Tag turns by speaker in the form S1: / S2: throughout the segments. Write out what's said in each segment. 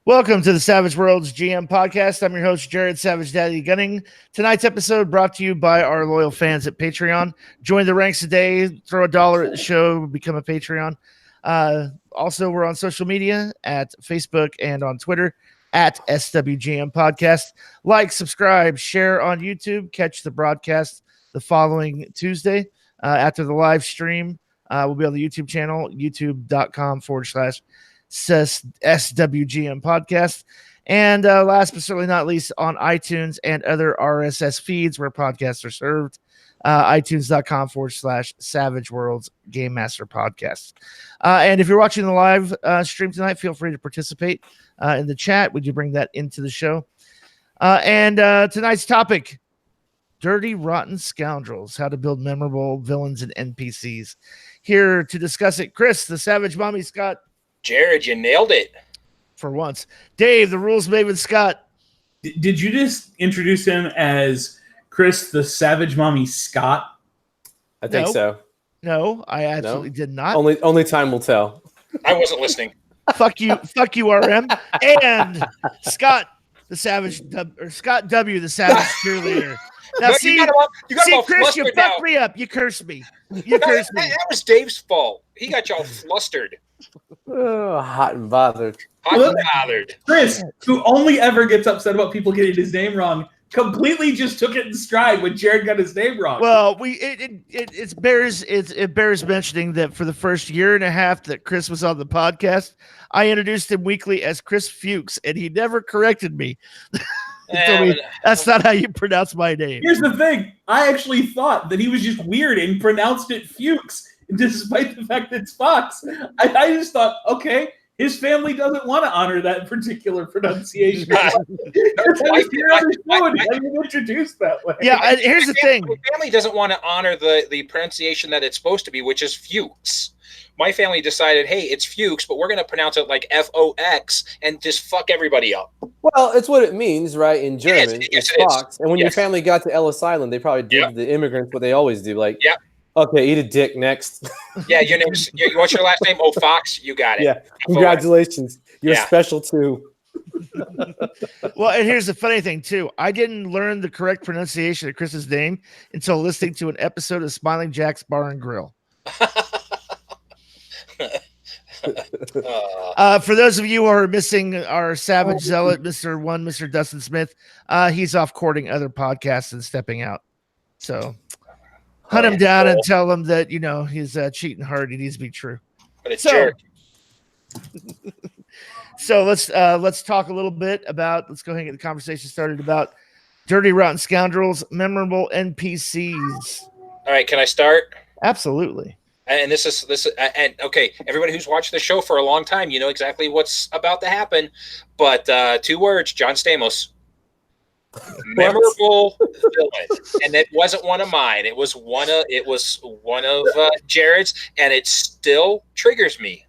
S1: Welcome to the Savage Worlds GM podcast. I'm your host, Jared Savage Daddy Gunning. Tonight's episode brought to you by our loyal fans at Patreon. Join the ranks today, throw $1 at the show, become a Patreon. Also, we're on social media at Facebook and on Twitter at SWGM Podcast. Like, subscribe, share on YouTube. Catch the broadcast the following Tuesday after the live stream. We'll be on the YouTube channel, youtube.com/SWGM podcast. And last but certainly not least, on iTunes and other RSS feeds where podcasts are served, iTunes.com/Savage Worlds Game Master Podcast. And if you're watching the live stream tonight, feel free to participate in the chat. Would you bring that into the show? And tonight's topic, Dirty Rotten Scoundrels, how to build memorable villains and NPCs. Here to discuss it, Chris, the Savage Mommy Scott.
S2: Jared, you nailed it.
S1: For once. Dave, the rules maven Scott.
S3: Did you just introduce him as Chris, the Savage Mommy Scott?
S4: I think so.
S1: No, I absolutely did not.
S4: Only time will tell.
S2: I wasn't listening.
S1: Fuck you, RM. And Scott, the Savage, or Scott W, the Savage cheerleader. Now,
S2: No,
S1: see,
S2: you got
S1: Chris, you
S2: flustered
S1: fucked
S2: now.
S1: me up. You cursed me. You cursed me.
S2: That was Dave's fault. He got y'all flustered.
S4: Oh, hot and bothered.
S2: Hot and bothered.
S3: Chris, who only ever gets upset about people getting his name wrong, completely just took it in stride when Jared got his name wrong.
S1: Well, it bears mentioning that for the first year and a half that Chris was on the podcast, I introduced him weekly as Chris Fuchs, and he never corrected me. He told me, that's not how you pronounce my name.
S3: Here's the thing. I actually thought that he was just weird and pronounced it Fuchs, despite the fact that it's Fox. I just thought, okay, his family doesn't want to honor that particular pronunciation. I introduced that way.
S1: Yeah, and here's the thing.
S2: My family doesn't want to honor the pronunciation that it's supposed to be, which is Fuchs. My family decided, hey, it's Fuchs, but we're going to pronounce it like Fox and just fuck everybody up.
S4: Well, it's what it means, right? In German,
S2: Yes,
S4: it's Fox. And when your family got to Ellis Island, they probably did the immigrants what they always do. Like, okay, eat a dick next.
S2: Yeah, your name's, what's your last name? Oh, Fox, you got it.
S4: Yeah, congratulations. You're special too.
S1: Well, and here's the funny thing, too. I didn't learn the correct pronunciation of Chris's name until listening to an episode of Smiling Jack's Bar and Grill. For those of you who are missing our Savage Zealot, Mr. Dustin Smith, he's off courting other podcasts and stepping out. So hunt him down and tell him that, he's cheating hard. He needs to be true.
S2: But it's jerk.
S1: So let's talk a little bit about, let's go ahead and get the conversation started about Dirty Rotten Scoundrels, memorable NPCs.
S2: All right, can I start?
S1: Absolutely.
S2: And okay, everybody who's watched the show for a long time, you know exactly what's about to happen. But 2 words, John Stamos. Memorable villain. And it wasn't one of mine. It was one of Jared's, and it still triggers me.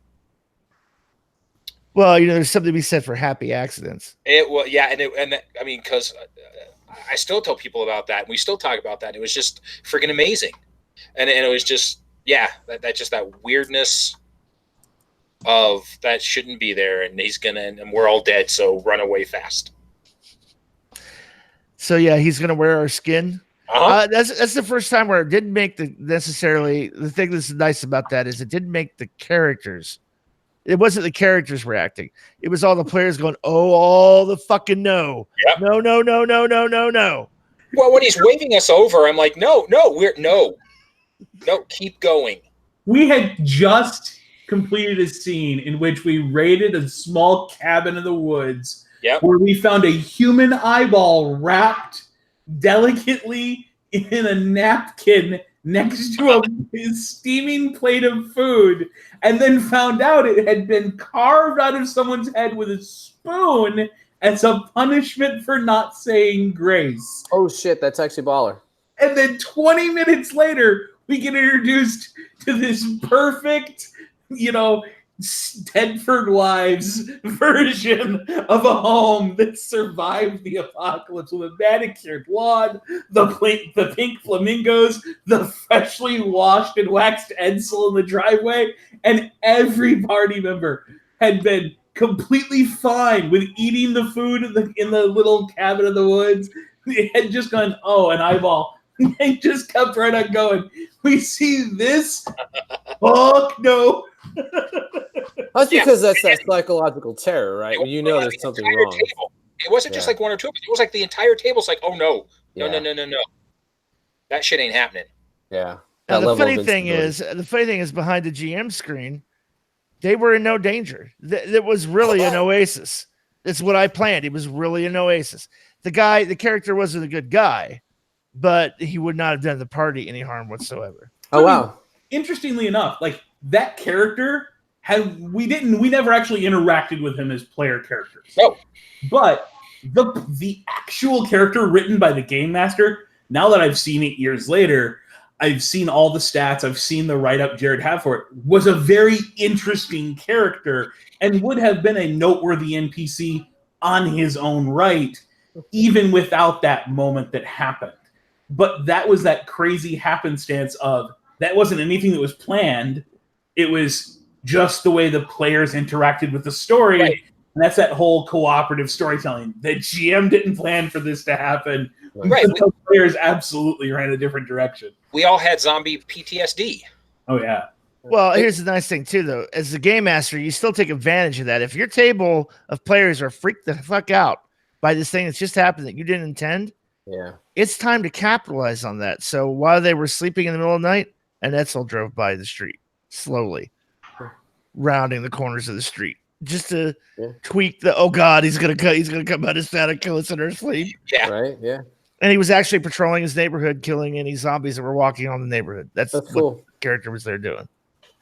S1: Well, there's something to be said for happy accidents.
S2: Because I still tell people about that, and we still talk about that. It was just freaking amazing, and it was just that weirdness of that shouldn't be there, and and we're all dead, so run away fast.
S1: So yeah, he's gonna wear our skin. That's the first time where it didn't make the thing that's nice about that is it didn't make the characters. It wasn't the characters reacting. It was all the players going, "Oh, all the fucking no,
S2: yep.
S1: No."
S2: Well, when he's waving us over, I'm like, no, keep going.
S3: We had just completed a scene in which we raided a small cabin in the woods where we found a human eyeball wrapped delicately in a napkin next to a steaming plate of food, and then found out it had been carved out of someone's head with a spoon as a punishment for not saying grace.
S4: Oh, shit, that's actually baller.
S3: And then 20 minutes later, we get introduced to this perfect, Stedford Wives version of a home that survived the apocalypse with a manicured lawn, the pink flamingos, the freshly washed and waxed Edsel in the driveway, and every party member had been completely fine with eating the food in the little cabin of the woods. They had just gone, oh, an eyeball. They just kept right on going. We see this. Fuck no.
S4: That's because that's that psychological terror, right? When you know there's something wrong.
S2: Table. It wasn't just like one or two. It was like the entire table's like, oh no. No. That shit ain't happening.
S4: Yeah.
S1: Now, the funny thing is behind the GM screen, they were in no danger. It was really an oasis. That's what I planned. It was really an oasis. The character wasn't a good guy, but he would not have done the party any harm whatsoever.
S4: Oh, wow.
S3: Interestingly enough, like that character we never actually interacted with him as player characters.
S2: No.
S3: But the actual character written by the game master, now that I've seen it years later, I've seen all the stats, I've seen the write-up Jared had for it, was a very interesting character and would have been a noteworthy NPC on his own right, even without that moment that happened. But that was that crazy happenstance of, that wasn't anything that was planned. It was just the way the players interacted with the story. Right. And that's that whole cooperative storytelling. The GM didn't plan for this to happen.
S2: Right.
S3: The players absolutely ran a different direction.
S2: We all had zombie PTSD.
S3: Oh, yeah.
S1: Well, here's the nice thing, too, though. As the game master, you still take advantage of that. If your table of players are freaked the fuck out by this thing that's just happened that you didn't intend, it's time to capitalize on that. So while they were sleeping in the middle of the night, an Etzel drove by the street slowly, rounding the corners of the street, just to tweak the, oh God, he's gonna come out of static, kill us in our sleep.
S2: Yeah.
S4: Right. Yeah.
S1: And he was actually patrolling his neighborhood, killing any zombies that were walking on the neighborhood. That's cool. What the character was there doing.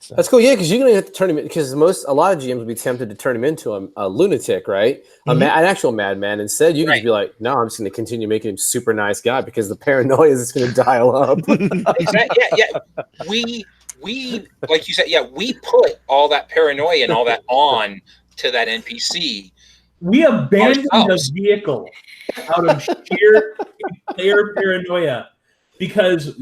S1: So.
S4: That's cool, yeah, because you're gonna have to turn him in, because a lot of GMs would be tempted to turn him into a lunatic, right? An actual madman. Instead, you can just be like, no, I'm just gonna continue making him super nice guy because the paranoia is gonna dial up.
S2: Yeah. We like you said, we put all that paranoia and all that on to that NPC.
S3: We abandoned the vehicle out of sheer player paranoia because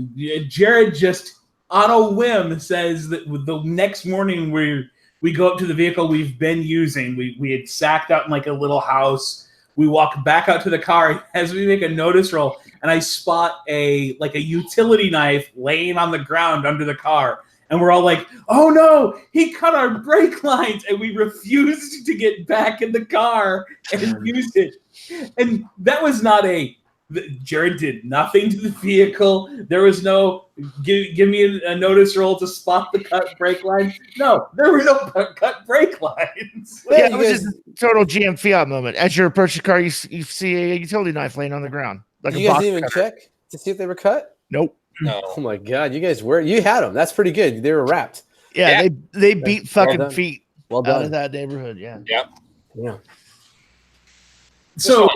S3: Jared just on a whim says that the next morning we go up to the vehicle we've been using. We had sacked out in like a little house. We walk back out to the car as we make a notice roll, and I spot a utility knife laying on the ground under the car. And we're all like, oh no, he cut our brake lines. And we refused to get back in the car and use it. And that was not Jared did nothing to the vehicle. There was no, give me a notice roll to spot the cut brake line. No, there were no cut brake lines.
S1: Yeah, it was just a total GM Fiat moment. As you approach the car, you see a utility knife laying on the ground. Like
S4: you guys didn't even check to see if they were cut?
S1: Nope.
S2: No.
S4: Oh my God, you had them. That's pretty good. They were wrapped.
S1: Yeah. They beat fucking feet
S4: out
S1: of that neighborhood. Yeah.
S4: Yeah.
S3: So,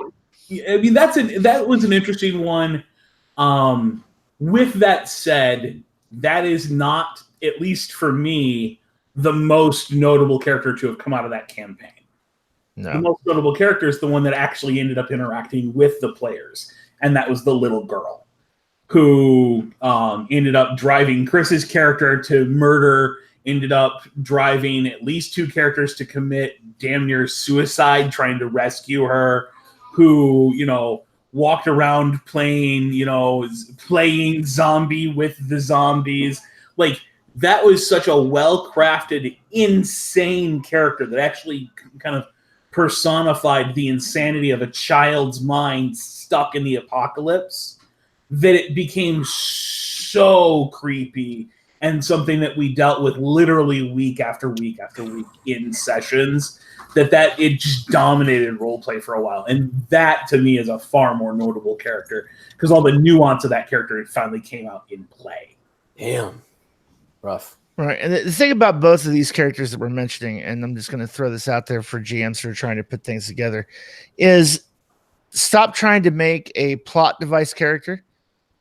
S3: I mean, that was an interesting one. With that said, that is not, at least for me, the most notable character to have come out of that campaign.
S1: No.
S3: The most notable character is the one that actually ended up interacting with the players, and that was the little girl who ended up driving Chris's character to murder, ended up driving at least two characters to commit damn near suicide trying to rescue her, who, walked around playing zombie with the zombies. Like, that was such a well-crafted, insane character that actually kind of personified the insanity of a child's mind stuck in the apocalypse, that it became so creepy and something that we dealt with literally week after week after week in sessions, that it just dominated roleplay for a while. And that, to me, is a far more notable character because all the nuance of that character finally came out in play.
S4: Damn. Rough.
S1: Right. And the thing about both of these characters that we're mentioning, and I'm just going to throw this out there for GMs who are trying to put things together, is stop trying to make a plot device character.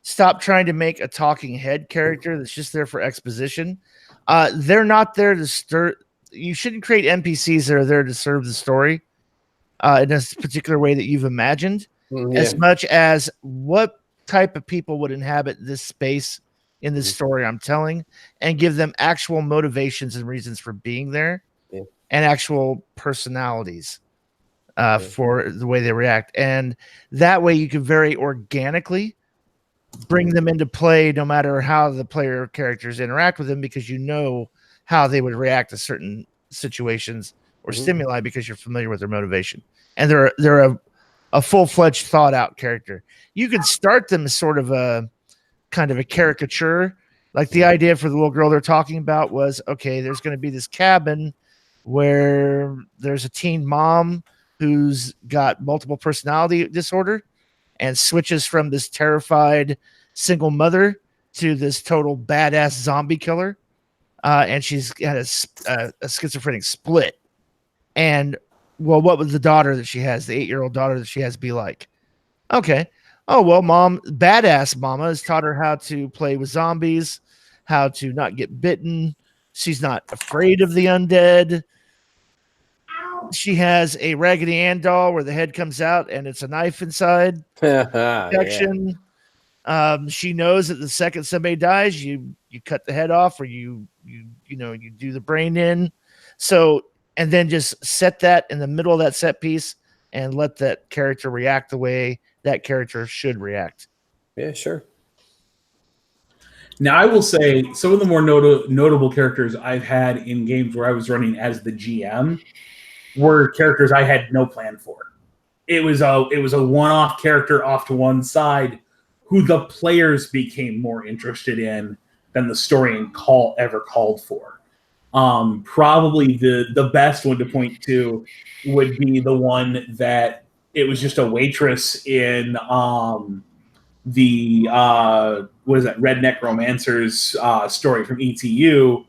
S1: Stop trying to make a talking head character that's just there for exposition. They're not there to stir. You shouldn't create NPCs that are there to serve the story in a particular way that you've imagined, as much as what type of people would inhabit this space in the story I'm telling, and give them actual motivations and reasons for being there, and actual personalities for the way they react. And that way you can very organically bring them into play no matter how the player characters interact with them, because you know how they would react to certain situations or stimuli because you're familiar with their motivation. And they're a full-fledged thought out character. You could start them as sort of a kind of a caricature. Like the idea for the little girl they're talking about was, okay, there's going to be this cabin where there's a teen mom who's got multiple personality disorder and switches from this terrified single mother to this total badass zombie killer. And she's got a schizophrenic split. And well, what would the daughter that she has, the 8-year-old daughter that she has, be like? Okay. Oh, well, badass mama has taught her how to play with zombies, how to not get bitten. She's not afraid of the undead. She has a Raggedy Ann doll where the head comes out and it's a knife inside. Protection. Yeah. She knows that the second somebody dies, you cut the head off, or you do the brain in. So, and then just set that in the middle of that set piece and let that character react the way that character should react.
S4: Yeah, sure.
S3: Now, I will say some of the more notable characters I've had in games where I was running as the GM were characters I had no plan for. It was a one-off character off to one side who the players became more interested in than the story ever called for. Probably the best one to point to would be the one that it was just a waitress in the what is that, Redneck Romancers story from ETU,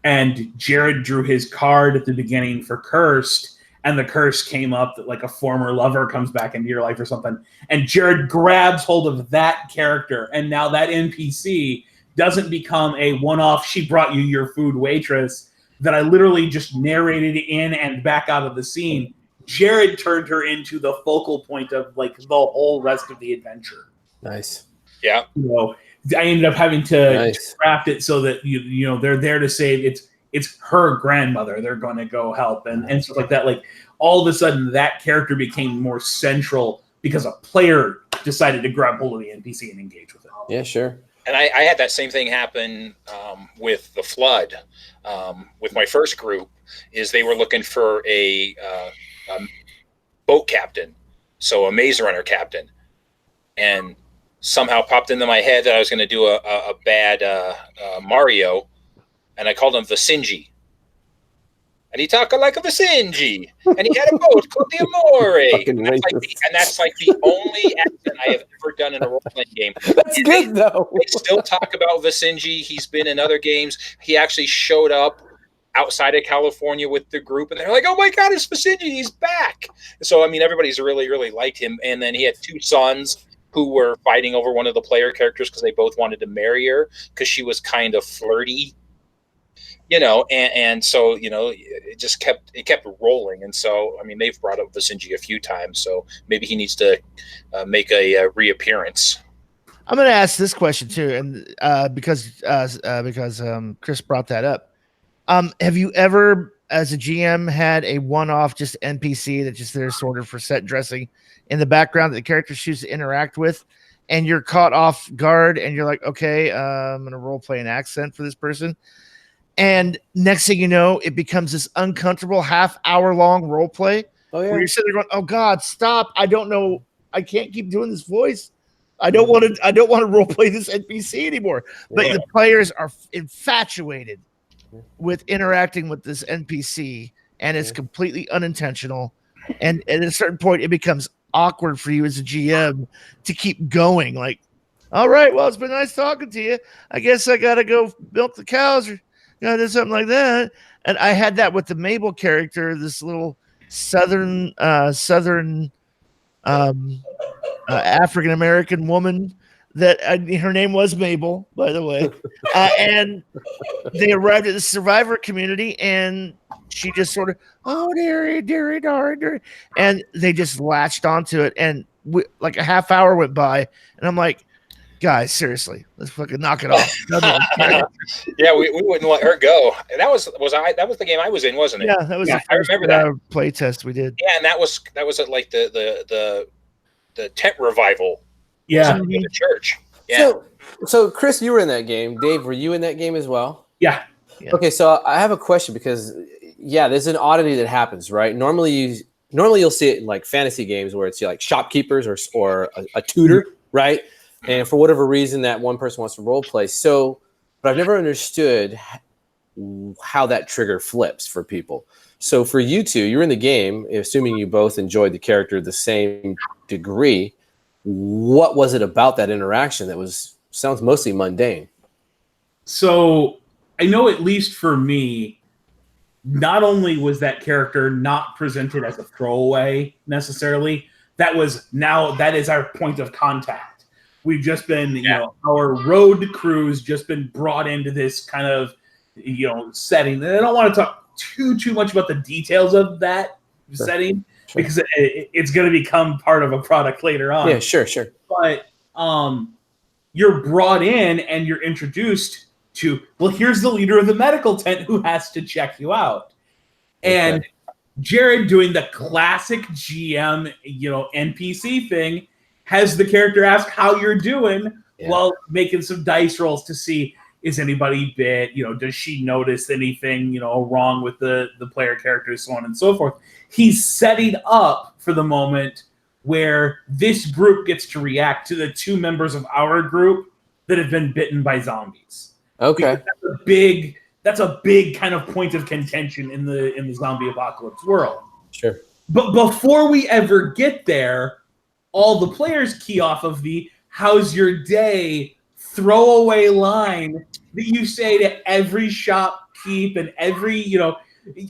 S3: and Jared drew his card at the beginning for Cursed, and the curse came up that like a former lover comes back into your life or something, and Jared grabs hold of that character, and now that NPC doesn't become a one-off, she brought you your food waitress that I literally just narrated in and back out of the scene. Jared turned her into the focal point of like the whole rest of the adventure.
S4: Nice.
S2: Yeah.
S3: I ended up having to craft it so that they're there to say it's her grandmother they're going to go help and stuff like that. Like all of a sudden that character became more central because a player decided to grab hold of the NPC and engage with it.
S4: Yeah, sure.
S2: And I had that same thing happen with the Flood. With my first group, is they were looking for a boat captain, so a maze runner captain, and somehow popped into my head that I was going to do a bad Mario, and I called him Vicinji. And he talked like a Vicinji, and he had a boat called the Amore. And that's like the only accent I have ever done in a role-playing game.
S4: That's
S2: and
S4: good, though.
S2: They still talk about Vicinji. He's been in other games. He actually showed up outside of California with the group, and they're like, oh my God, it's Vicinji, he's back. So, I mean, everybody's really, really liked him. And then he had 2 sons who were fighting over one of the player characters because they both wanted to marry her because she was kind of flirty. And so, it just kept rolling. And so, I mean, they've brought up Vicinji a few times, so maybe he needs to make a reappearance.
S1: I'm going to ask this question too, and because Chris brought that up. Have you ever, as a GM, had a one-off just NPC that just there sort of for set dressing in the background that the characters choose to interact with, and you're caught off guard, and you're like, okay, I'm going to role play an accent for this person. And next thing you know, it becomes this uncomfortable half-hour-long role play where you're sitting there going, "Oh God, stop! I don't know. I can't keep doing this voice. I don't want to role play this NPC anymore." But the players are infatuated with interacting with this NPC, and it's completely unintentional. And at a certain point, it becomes awkward for you as a GM to keep going. Like, all right, well, it's been nice talking to you. I guess I got to go milk the cows or do something like that. And I had that with the Mabel character, this little southern African American woman that her name was Mabel, by the way. And they arrived at the survivor community, and she just sort of, oh, dearie, and they just latched onto it. And like a half hour went by, and I'm like, Guys, seriously, let's fucking knock it off.
S2: Yeah, we wouldn't let her go. And that was the game I was in, wasn't it?
S1: Yeah, that was the first
S2: I remember that
S1: play test we did.
S2: Yeah, and that was at like the tent revival.
S3: Yeah,
S2: in the church. Yeah.
S4: So Chris, you were in that game. Dave, were you in that game as well?
S3: Yeah.
S4: Okay, so I have a question because there's an oddity that happens, right? Normally you'll see it in like fantasy games where it's like shopkeepers or a tutor, right? And for whatever reason, that one person wants to role play. But I've never understood how that trigger flips for people. So for you two, you're in the game, assuming you both enjoyed the character the same degree. What was it about that interaction that sounds mostly mundane?
S3: So I know, at least for me, not only was that character not presented as a throwaway necessarily, that is our point of contact. We've just been, our road crew's just been brought into this kind of, setting. And I don't want to talk too much about the details of that setting because it's going to become part of a product later on.
S4: Yeah, sure.
S3: But you're brought in and you're introduced to, well, here's the leader of the medical tent who has to check you out. And Jared, doing the classic GM, NPC thing, has the character ask how you're doing while making some dice rolls to see, is anybody bit? Does she notice anything, wrong with the player characters, so on and so forth. He's setting up for the moment where this group gets to react to the two members of our group that have been bitten by zombies.
S4: Okay.
S3: That's a big kind of point of contention in the zombie apocalypse world.
S4: Sure.
S3: But before we ever get there, all the players key off of the "how's your day" throwaway line that you say to every shopkeep and every,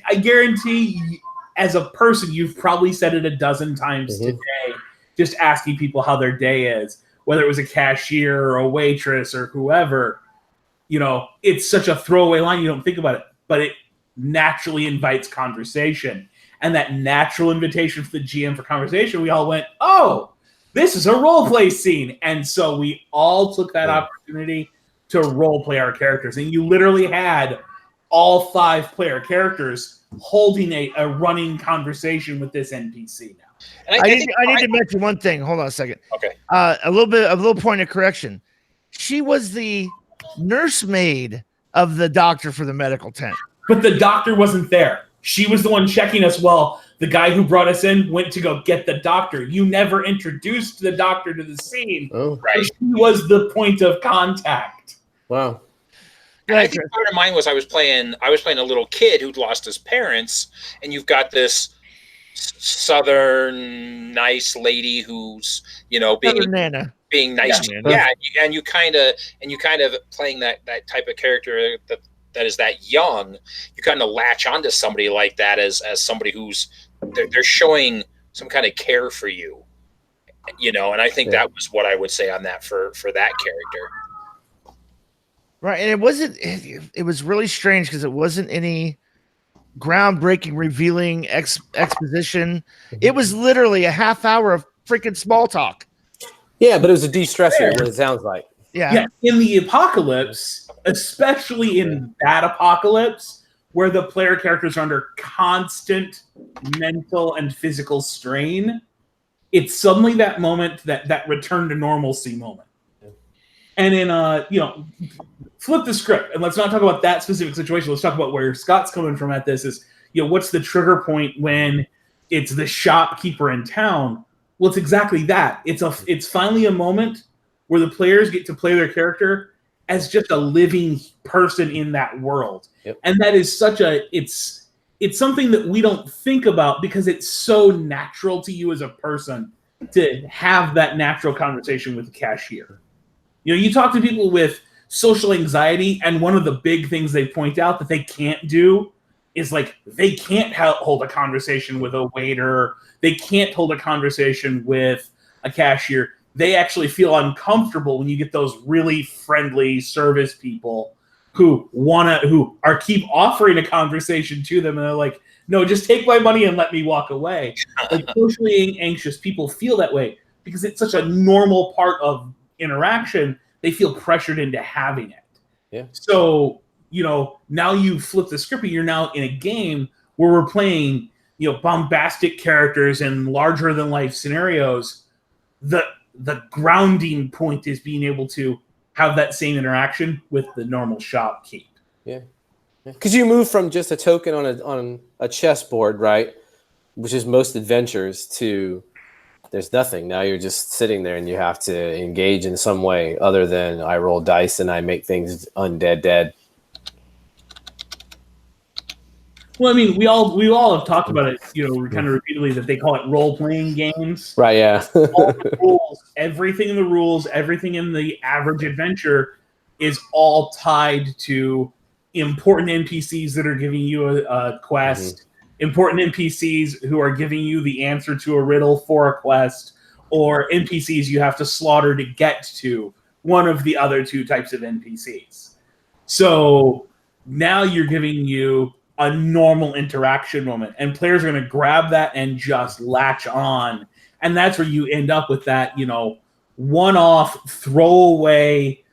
S3: I guarantee as a person, you've probably said it a dozen times today, just asking people how their day is, whether it was a cashier or a waitress or whoever. It's such a throwaway line, you don't think about it, but it naturally invites conversation. And that natural invitation for the GM for conversation, we all went, oh, this is a role play scene. And so we all took that opportunity to role play our characters. And you literally had all 5 player characters holding a running conversation with this NPC now.
S1: And I need to mention one thing. Hold on a second.
S2: Okay.
S1: A little point of correction. She was the nursemaid of the doctor for the medical tent.
S3: But the doctor wasn't there. She was the one checking us while the guy who brought us in went to go get the doctor. You never introduced the doctor to the scene.
S4: Oh,
S3: right. She was the point of contact.
S4: Wow.
S2: And I think part of mine was I was playing a little kid who'd lost his parents, and you've got this southern nice lady who's being nice to you. Yeah, and you kind of playing that type of character that is that young, you kind of latch onto somebody like that as somebody who's they're showing some kind of care for you, and I think that was what I would say on that for that character.
S1: Right, and it was really strange because it wasn't any groundbreaking, revealing exposition. It was literally a half hour of freaking small talk.
S4: Yeah, but it was a de-stressor, what it sounds like.
S3: Yeah, in the apocalypse, especially in that apocalypse, where the player characters are under constant mental and physical strain, it's suddenly that moment, that return to normalcy moment. And in flip the script, and let's not talk about that specific situation. Let's talk about where Scott's coming from at this. Is what's the trigger point when it's the shopkeeper in town? Well, it's exactly that. It's finally a moment where the players get to play their character as just a living person in that world.
S4: Yep.
S3: And that is it's something that we don't think about because it's so natural to you as a person to have that natural conversation with the cashier. You talk to people with social anxiety, and one of the big things they point out that they can't do is they can't hold a conversation with a waiter. They can't hold a conversation with a cashier. They actually feel uncomfortable when you get those really friendly service people who keep offering a conversation to them, and they're like, no, just take my money and let me walk away. Socially anxious people feel that way because it's such a normal part of interaction they feel pressured into having it.
S4: Yeah.
S3: So, now you flip the script and you're now in a game where we're playing, bombastic characters and larger than life scenarios. The grounding point is being able to have that same interaction with the normal shopkeep.
S4: Yeah. Because you move from just a token on a chessboard, right? Which is most adventures, to there's nothing. Now you're just sitting there and you have to engage in some way other than I roll dice and I make things undead dead.
S3: Well, I mean, we all have talked about it, kind of repeatedly, that they call it role-playing games.
S4: Right, yeah.
S3: All the rules, everything in the rules, everything in the average adventure is all tied to important NPCs that are giving you a quest, important NPCs who are giving you the answer to a riddle for a quest, or NPCs you have to slaughter to get to one of the other two types of NPCs. So now you're giving you a normal interaction moment, and players are going to grab that and just latch on. And that's where you end up with that, one-off throwaway,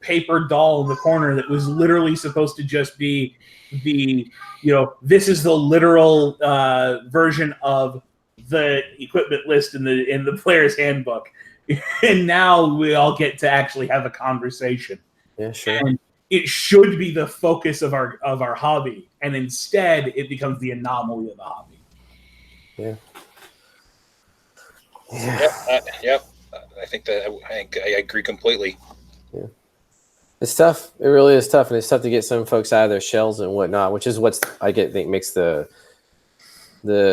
S3: paper doll in the corner that was literally supposed to just be the, this is the literal version of the equipment list in the player's handbook. And now we all get to actually have a conversation.
S4: Yeah, sure.
S3: And it should be the focus of our hobby, and instead it becomes the anomaly of the hobby.
S4: Yeah.
S2: Yep. I agree completely.
S4: Yeah. It's tough. It really is tough, and it's tough to get some folks out of their shells and whatnot, which is what I think makes the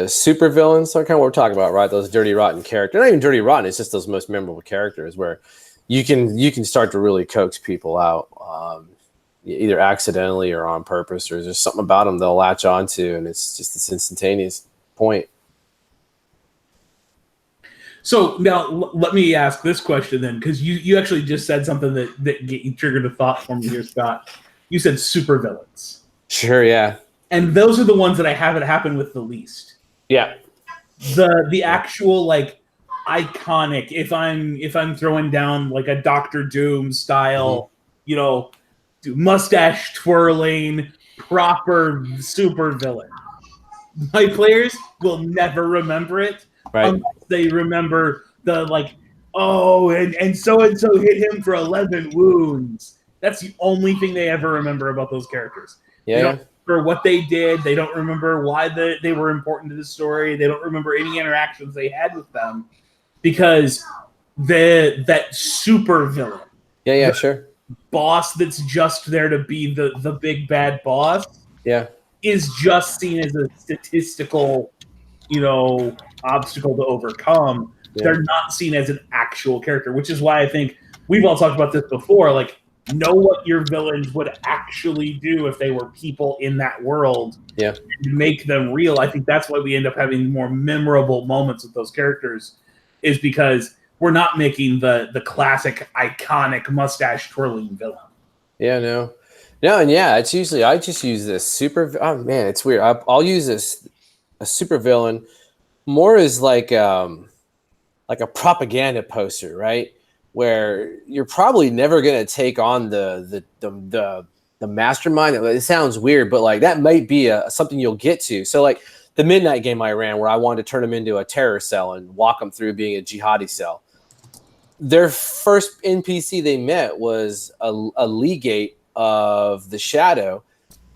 S4: super villains are kind of what we're talking about, right? Those dirty, rotten characters. Not even dirty, rotten. It's just those most memorable characters where you can start to really coax people out, either accidentally or on purpose, or there's something about them they'll latch onto, and it's just this instantaneous point.
S3: So now let me ask this question then, because you actually just said something that triggered a thought for me here, Scott. You said supervillains.
S4: Sure, yeah.
S3: And those are the ones that I have it happen with the least.
S4: Yeah.
S3: The actual iconic, if I'm throwing down like a Doctor Doom style, mustache twirling, proper super villain. My players will never remember it,
S4: right?
S3: Unless they remember the and so hit him for 11 wounds. That's the only thing they ever remember about those characters.
S4: Yeah.
S3: They don't remember what they did. They don't remember why they were important to the story. They don't remember any interactions they had with them, because that super villain.
S4: Yeah, sure.
S3: Boss that's just there to be the big bad boss.
S4: Yeah.
S3: Is just seen as a statistical, obstacle to overcome. Yeah. They're not seen as an actual character, which is why I think we've all talked about this before. Know what your villains would actually do if they were people in that world.
S4: Yeah.
S3: And make them real. I think that's why we end up having more memorable moments with those characters, is because we're not making the classic iconic mustache twirling villain.
S4: Yeah, no, and yeah, it's usually I just use this super. Oh man, it's weird. I'll use a super villain more as like a propaganda poster, right? Where you're probably never gonna take on the mastermind. It sounds weird, but that might be something you'll get to. So the Midnight game I ran, where I wanted to turn them into a terror cell and walk them through being a jihadi cell. Their first NPC they met was a legate of the Shadow,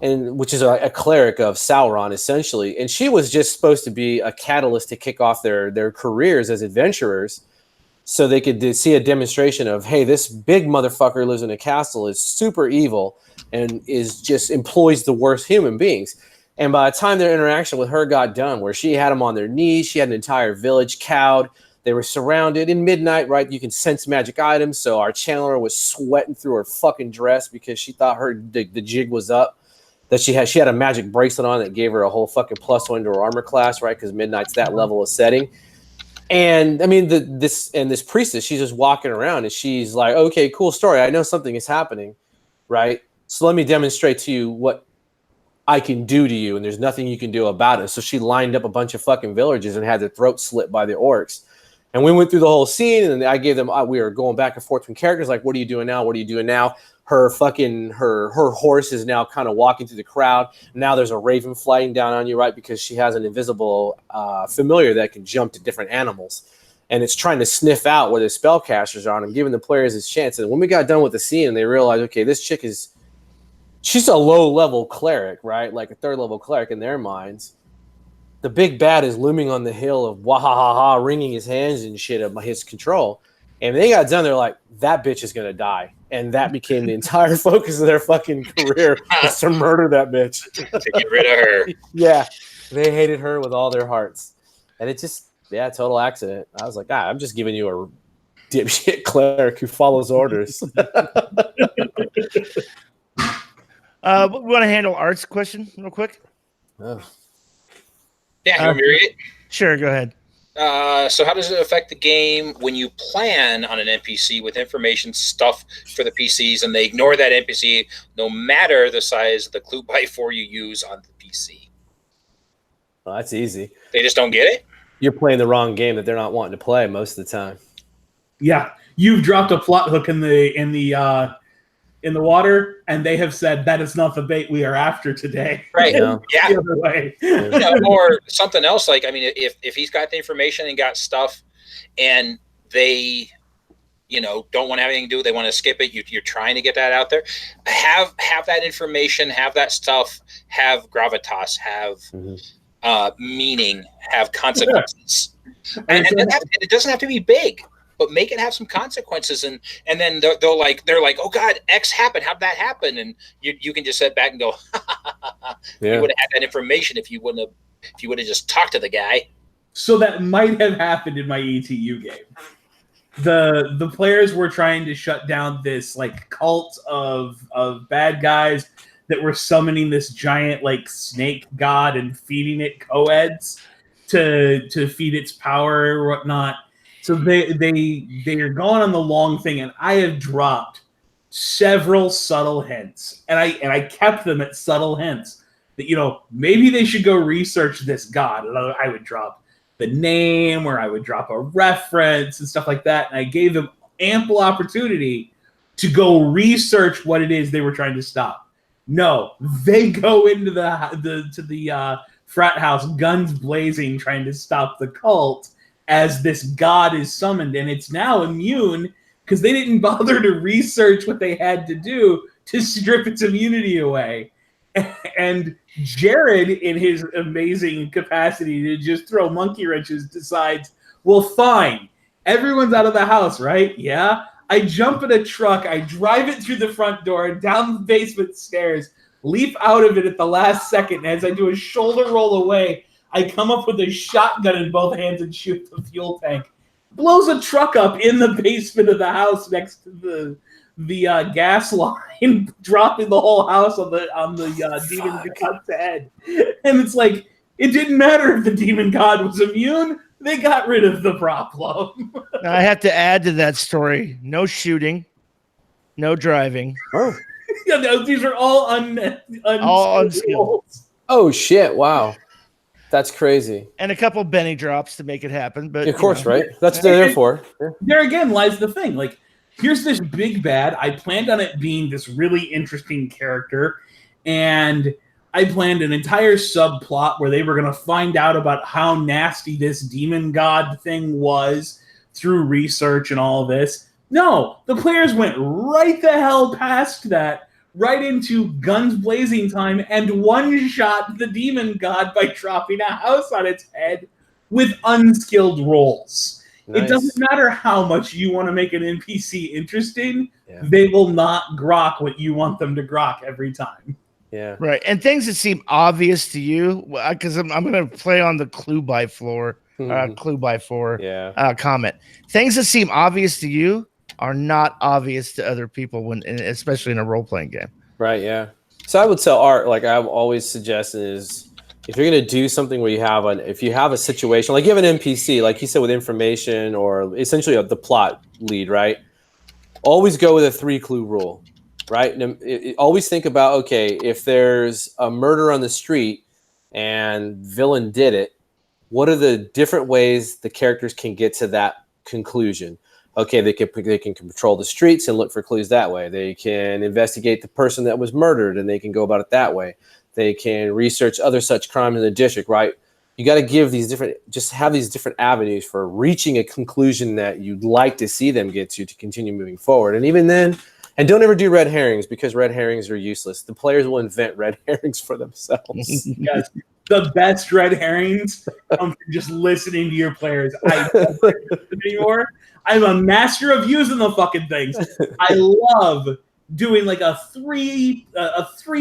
S4: and which is a cleric of Sauron, essentially. And she was just supposed to be a catalyst to kick off their careers as adventurers, so they could see a demonstration of, hey, this big motherfucker lives in a castle, is super evil, and is just employs the worst human beings. And by the time their interaction with her got done, where she had them on their knees, she had an entire village cowed. They were surrounded in midnight, right? You can sense magic items. So our channeler was sweating through her fucking dress because she thought the jig was up. That she had a magic bracelet on that gave her a whole fucking +1 to her armor class, right? Because midnight's that level of setting. And I mean, this priestess, she's just walking around and she's like, okay, cool story. I know something is happening, right? So let me demonstrate to you what I can do to you, and there's nothing you can do about it. So she lined up a bunch of fucking villagers and had their throats slit by the orcs. And we went through the whole scene, and I gave them. We were going back and forth between characters, like, "What are you doing now? What are you doing now?" Her horse is now kind of walking through the crowd. Now there's a raven flying down on you, right? Because she has an invisible familiar that can jump to different animals, and it's trying to sniff out where the spellcasters are, and giving the players this chance. And when we got done with the scene, and they realized, okay, this chick she's a low-level cleric, right? Like a third-level cleric in their minds. The big bad is looming on the hill of wahahaha, wringing his hands and shit of his control. And when they got done, they're like, that bitch is going to die. And that became the entire focus of their fucking career, was to murder that bitch.
S2: To get rid of her.
S4: Yeah. They hated her with all their hearts. And it just, total accident. I was like, I'm just giving you a dipshit cleric who follows orders.
S1: We want to handle Art's question real quick.
S4: Oh.
S2: Yeah, you want me to read it?
S1: Sure, go ahead.
S2: So how does it affect the game when you plan on an NPC with information stuff for the PCs and they ignore that NPC no matter the size of the clue by 4 you use on the PC?
S4: Well, that's easy.
S2: They just don't get it?
S4: You're playing the wrong game that they're not wanting to play most of the time.
S3: Yeah, you've dropped a plot hook in the water, and they have said that is not the bait we are after today.
S2: Right.
S4: Yeah.
S2: Yeah.
S3: The other way.
S2: Or something else. Like, I mean, if he's got the information and got stuff, and they, don't want to have anything to do, they want to skip it. You're trying to get that out there. Have that information, have that stuff, have gravitas, have meaning, have consequences, and it doesn't have to be big. But make it have some consequences, and then they're like, oh God, X happened. How'd that happen? And you can just sit back and go, You would have had that information if you would have just talked to the guy.
S3: So that might have happened in my ETU game. The players were trying to shut down this like cult of bad guys that were summoning this giant like snake god and feeding it co-eds to feed its power or whatnot. So they are going on the long thing, and I have dropped several subtle hints, and I kept them at subtle hints that maybe they should go research this god. And I would drop the name, or I would drop a reference and stuff like that, and I gave them ample opportunity to go research what it is they were trying to stop. No, they go into the frat house, guns blazing, trying to stop the cult. As this god is summoned, and it's now immune because they didn't bother to research what they had to do to strip its immunity away. And Jared, in his amazing capacity to just throw monkey wrenches, decides, well, fine, everyone's out of the house, right? Yeah. I jump in a truck, I drive it through the front door, down the basement stairs, leap out of it at the last second, and as I do a shoulder roll away, I come up with a shotgun in both hands and shoot the fuel tank. Blows a truck up in the basement of the house next to the gas line, dropping the whole house on the demon god's head. And it's like, it didn't matter if the demon god was immune. They got rid of the problem.
S1: Now, I have to add to that story: no shooting, no driving.
S4: Oh,
S3: These are all unskilled.
S4: Oh shit! Wow. That's crazy.
S1: And a couple Benny drops to make it happen. But
S4: of course, right? That's what they're there for. Yeah.
S3: There again lies the thing. Like, here's this big bad. I planned on it being this really interesting character. And I planned an entire subplot where they were going to find out about how nasty this demon god thing was through research and all of this. No, the players went right the hell past that. Right into guns blazing time and one-shot the demon god by dropping a house on its head with unskilled rolls. Nice. It doesn't matter how much you want to make an NPC interesting, they will not grok what you want them to grok every time.
S4: Yeah.
S1: Right. And things that seem obvious to you, because I'm going to play on the clue by 4 comment. Things that seem obvious to you are not obvious to other people especially in a role-playing game.
S4: Right, yeah. So I would tell Art, like I've always suggested, is if you're going to do something where if you have a situation, like you have an NPC, like you said, with information or essentially the plot lead, right? Always go with a 3-clue rule, right? And always think about, okay, if there's a murder on the street and villain did it, what are the different ways the characters can get to that conclusion. Okay, they can control the streets and look for clues that way. They can investigate the person that was murdered, and they can go about it that way. They can research other such crimes in the district, right? You got to give these have these different avenues for reaching a conclusion that you'd like to see them get to continue moving forward. And even then, and don't ever do red herrings, because red herrings are useless. The players will invent red herrings for themselves.
S3: Yes. The best red herrings come from just listening to your players. I don't anymore. I'm a master of using the fucking things. I love doing like a three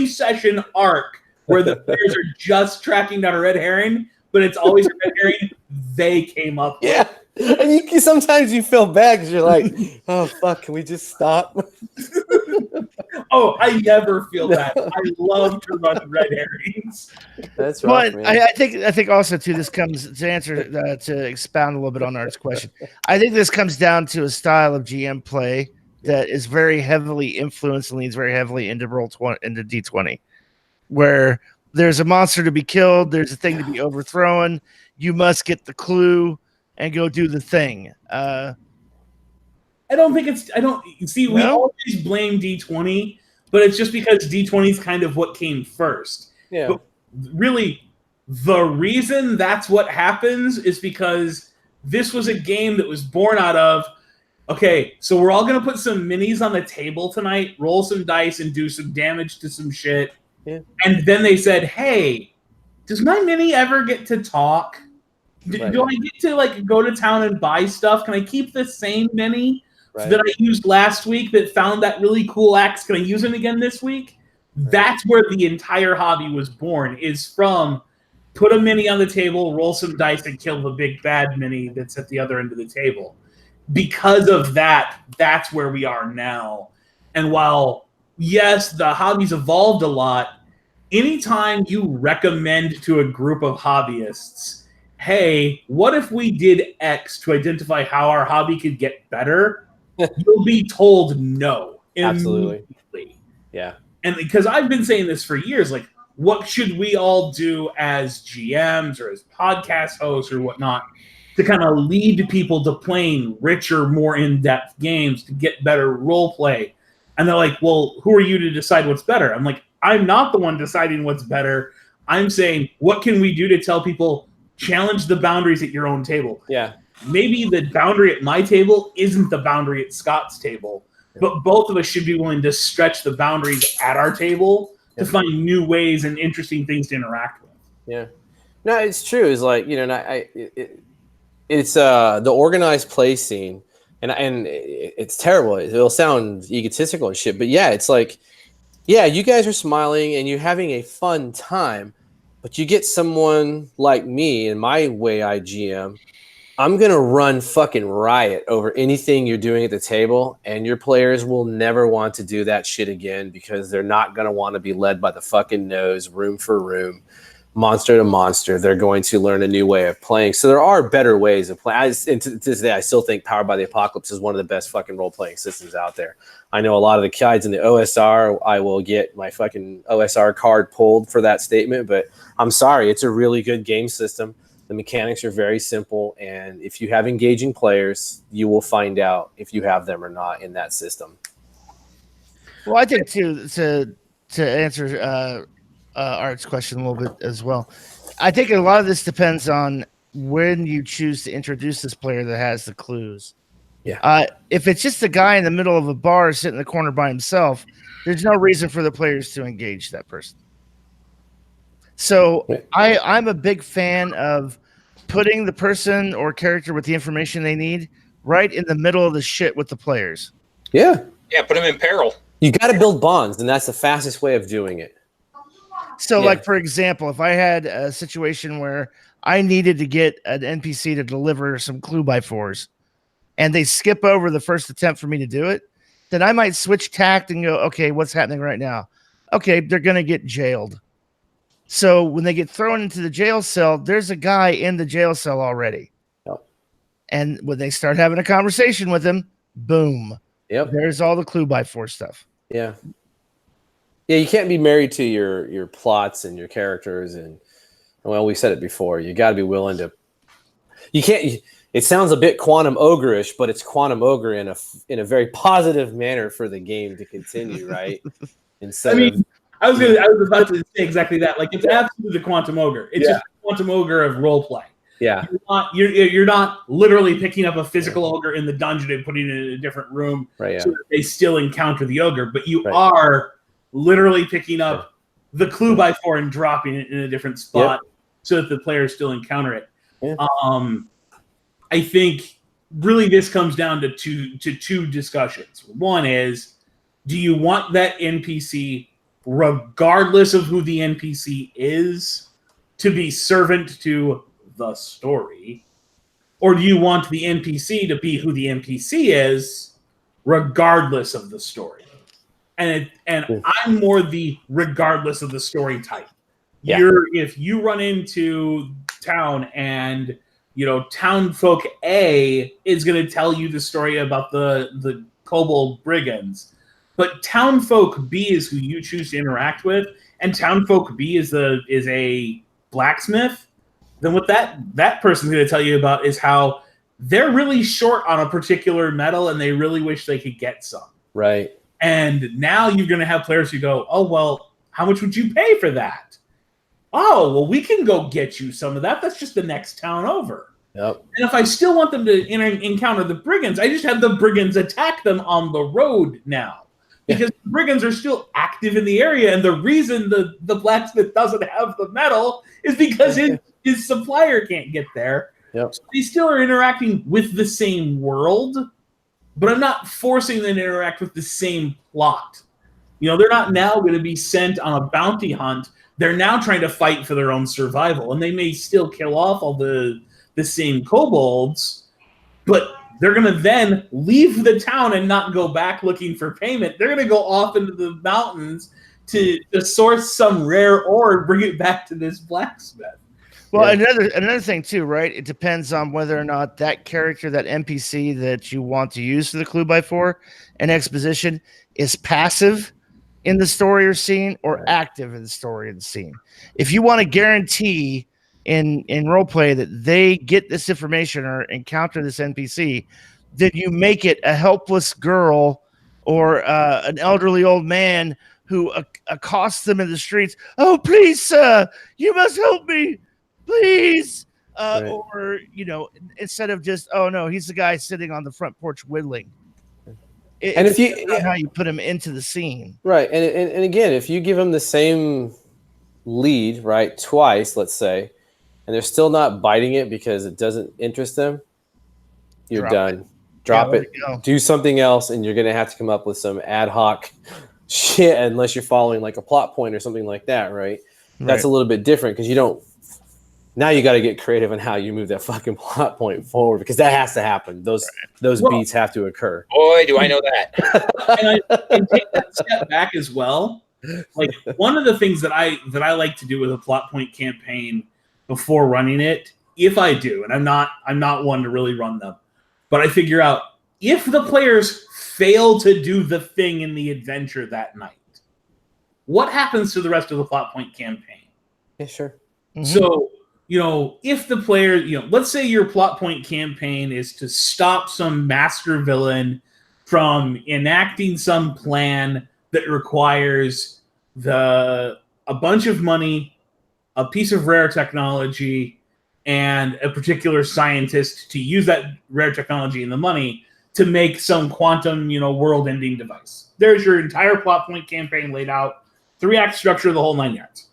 S3: session arc where the players are just tracking down a red herring, but it's always a red herring they came up with.
S4: Yeah. And sometimes you feel bad because you're like, oh, fuck, can we just stop?
S3: Oh, I never feel that. I love to run red herrings.
S4: That's right.
S1: But I think also too, this comes to answer to expound a little bit on Art's question. I think this comes down to a style of GM play that is very heavily influenced and leans very heavily into into D20, where there's a monster to be killed, there's a thing to be overthrown, you must get the clue and go do the thing.
S3: I don't see. We always blame D20, but it's just because D20 is kind of what came first.
S4: Yeah.
S3: But really, the reason that's what happens is because this was a game that was born out of, okay, so we're all going to put some minis on the table tonight, roll some dice, and do some damage to some shit.
S4: Yeah.
S3: And then they said, hey, does my mini ever get to talk? Do I get to like go to town and buy stuff? Can I keep the same mini that I used last week that found that really cool axe? Can I use it again this week? Right. That's where the entire hobby was born, is from put a mini on the table, roll some dice, and kill the big bad mini that's at the other end of the table. Because of that, that's where we are now. And while, yes, the hobby's evolved a lot, anytime you recommend to a group of hobbyists, hey, what if we did X to identify how our hobby could get better? You'll be told no.
S4: Absolutely.
S3: Yeah. And because I've been saying this for years, like, what should we all do as GMs or as podcast hosts or whatnot to kind of lead people to playing richer, more in-depth games to get better role play? And they're like, well, who are you to decide what's better? I'm like, I'm not the one deciding what's better. I'm saying, what can we do to tell people, challenge the boundaries at your own table?
S4: Yeah.
S3: Maybe the boundary at my table isn't the boundary at Scott's table, but both of us should be willing to stretch the boundaries at our table to find new ways and interesting things to interact with.
S4: Yeah. No, it's true. It's like, it's the organized play scene, and it's terrible. It'll sound egotistical and shit, but yeah, it's like, yeah, you guys are smiling and you're having a fun time, but you get someone like me and my way I GM, I'm going to run fucking riot over anything you're doing at the table, and your players will never want to do that shit again because they're not going to want to be led by the fucking nose, room for room, monster to monster. They're going to learn a new way of playing. So there are better ways of playing. And to this day, I still think Powered by the Apocalypse is one of the best fucking role-playing systems out there. I know a lot of the guys in the OSR, I will get my fucking OSR card pulled for that statement, but I'm sorry, it's a really good game system. The mechanics are very simple, and if you have engaging players, you will find out if you have them or not in that system.
S1: Well, I think to answer Art's question a little bit as well, I think a lot of this depends on when you choose to introduce this player that has the clues.
S4: Yeah.
S1: If it's just a guy in the middle of a bar sitting in the corner by himself, there's no reason for the players to engage that person. So I'm a big fan of putting the person or character with the information they need right in the middle of the shit with the players.
S4: Yeah.
S2: Yeah, put them in peril.
S4: You got to build bonds, and that's the fastest way of doing it.
S1: So, like, for example, if I had a situation where I needed to get an NPC to deliver some clue by fours, and they skip over the first attempt for me to do it, then I might switch tact and go, okay, what's happening right now? Okay, they're going to get jailed. So when they get thrown into the jail cell, there's a guy in the jail cell already.
S4: Yep.
S1: And when they start having a conversation with him, boom.
S4: Yep.
S1: There's all the clue by four stuff.
S4: Yeah. Yeah, you can't be married to your plots and your characters, and well, we said it before. You got to be willing to. You can't. it sounds a bit quantum ogre-ish, but it's quantum ogre in a very positive manner for the game to continue, right?
S3: I was about to say exactly that. Like, it's absolutely the quantum ogre. It's just the quantum ogre of role play.
S4: Yeah,
S3: you're not literally picking up a physical ogre in the dungeon and putting it in a different room so that they still encounter the ogre, but you are literally picking up the clue by 4 and dropping it in a different spot so that the players still encounter it. Yeah. I think really this comes down to two discussions. One is, do you want that NPC, regardless of who the NPC is, to be servant to the story? Or do you want the NPC to be who the NPC is, regardless of the story? And I'm more the regardless of the story type. Yeah. If you run into town and town folk A is going to tell you the story about the kobold brigands, but town folk B is who you choose to interact with, and town folk B is a blacksmith, then what that person's going to tell you about is how they're really short on a particular metal and they really wish they could get some.
S4: Right.
S3: And now you're going to have players who go, oh, well, how much would you pay for that? Oh, well, we can go get you some of that. That's just the next town over.
S4: Yep.
S3: And if I still want them to encounter the brigands, I just have the brigands attack them on the road now. Because the brigands are still active in the area. And the reason the blacksmith doesn't have the metal is because his supplier can't get there.
S4: Yep.
S3: So they still are interacting with the same world, but I'm not forcing them to interact with the same plot. They're not now going to be sent on a bounty hunt. They're now trying to fight for their own survival. And they may still kill off all the same kobolds, but they're going to then leave the town and not go back looking for payment. They're going to go off into the mountains to source some rare ore and bring it back to this blacksmith.
S1: Well, another thing too, right? It depends on whether or not that character, that NPC that you want to use for the clue by 4 and exposition is passive in the story or scene or active in the story and scene. If you want to guarantee in roleplay that they get this information or encounter this NPC, then you make it a helpless girl or an elderly old man who accosts them in the streets. Oh, please, sir, you must help me. Please. Right. Or, instead of just, oh, no, he's the guy sitting on the front porch whittling.
S4: And if
S1: how you put him into the scene.
S4: Right. And again, if you give him the same lead, right, twice, let's say, and they're still not biting it because it doesn't interest them, you're done. Drop it. Do something else, and you're going to have to come up with some ad hoc shit unless you're following like a plot point or something like that, right? That's a little bit different because you don't. Now you got to get creative on how you move that fucking plot point forward because that has to happen. Those beats have to occur.
S2: Boy, do I know that.
S3: and take that step back as well. Like one of the things that I like to do with a plot point campaign before running it, if I do, and I'm not one to really run them, but I figure out if the players fail to do the thing in the adventure that night, what happens to the rest of the plot point campaign?
S4: Yeah, sure.
S3: Mm-hmm. So, if the player, let's say your plot point campaign is to stop some master villain from enacting some plan that requires a bunch of money, a piece of rare technology, and a particular scientist to use that rare technology and the money to make some quantum, world-ending device. There's your entire plot point campaign laid out, 3-act structure, the whole 9 yards.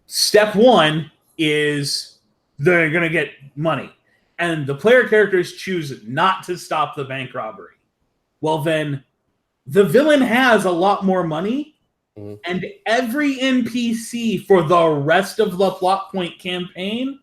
S3: Step 1 is they're going to get money. And the player characters choose not to stop the bank robbery. Well, then the villain has a lot more money. Mm-hmm. And every NPC for the rest of the plot point campaign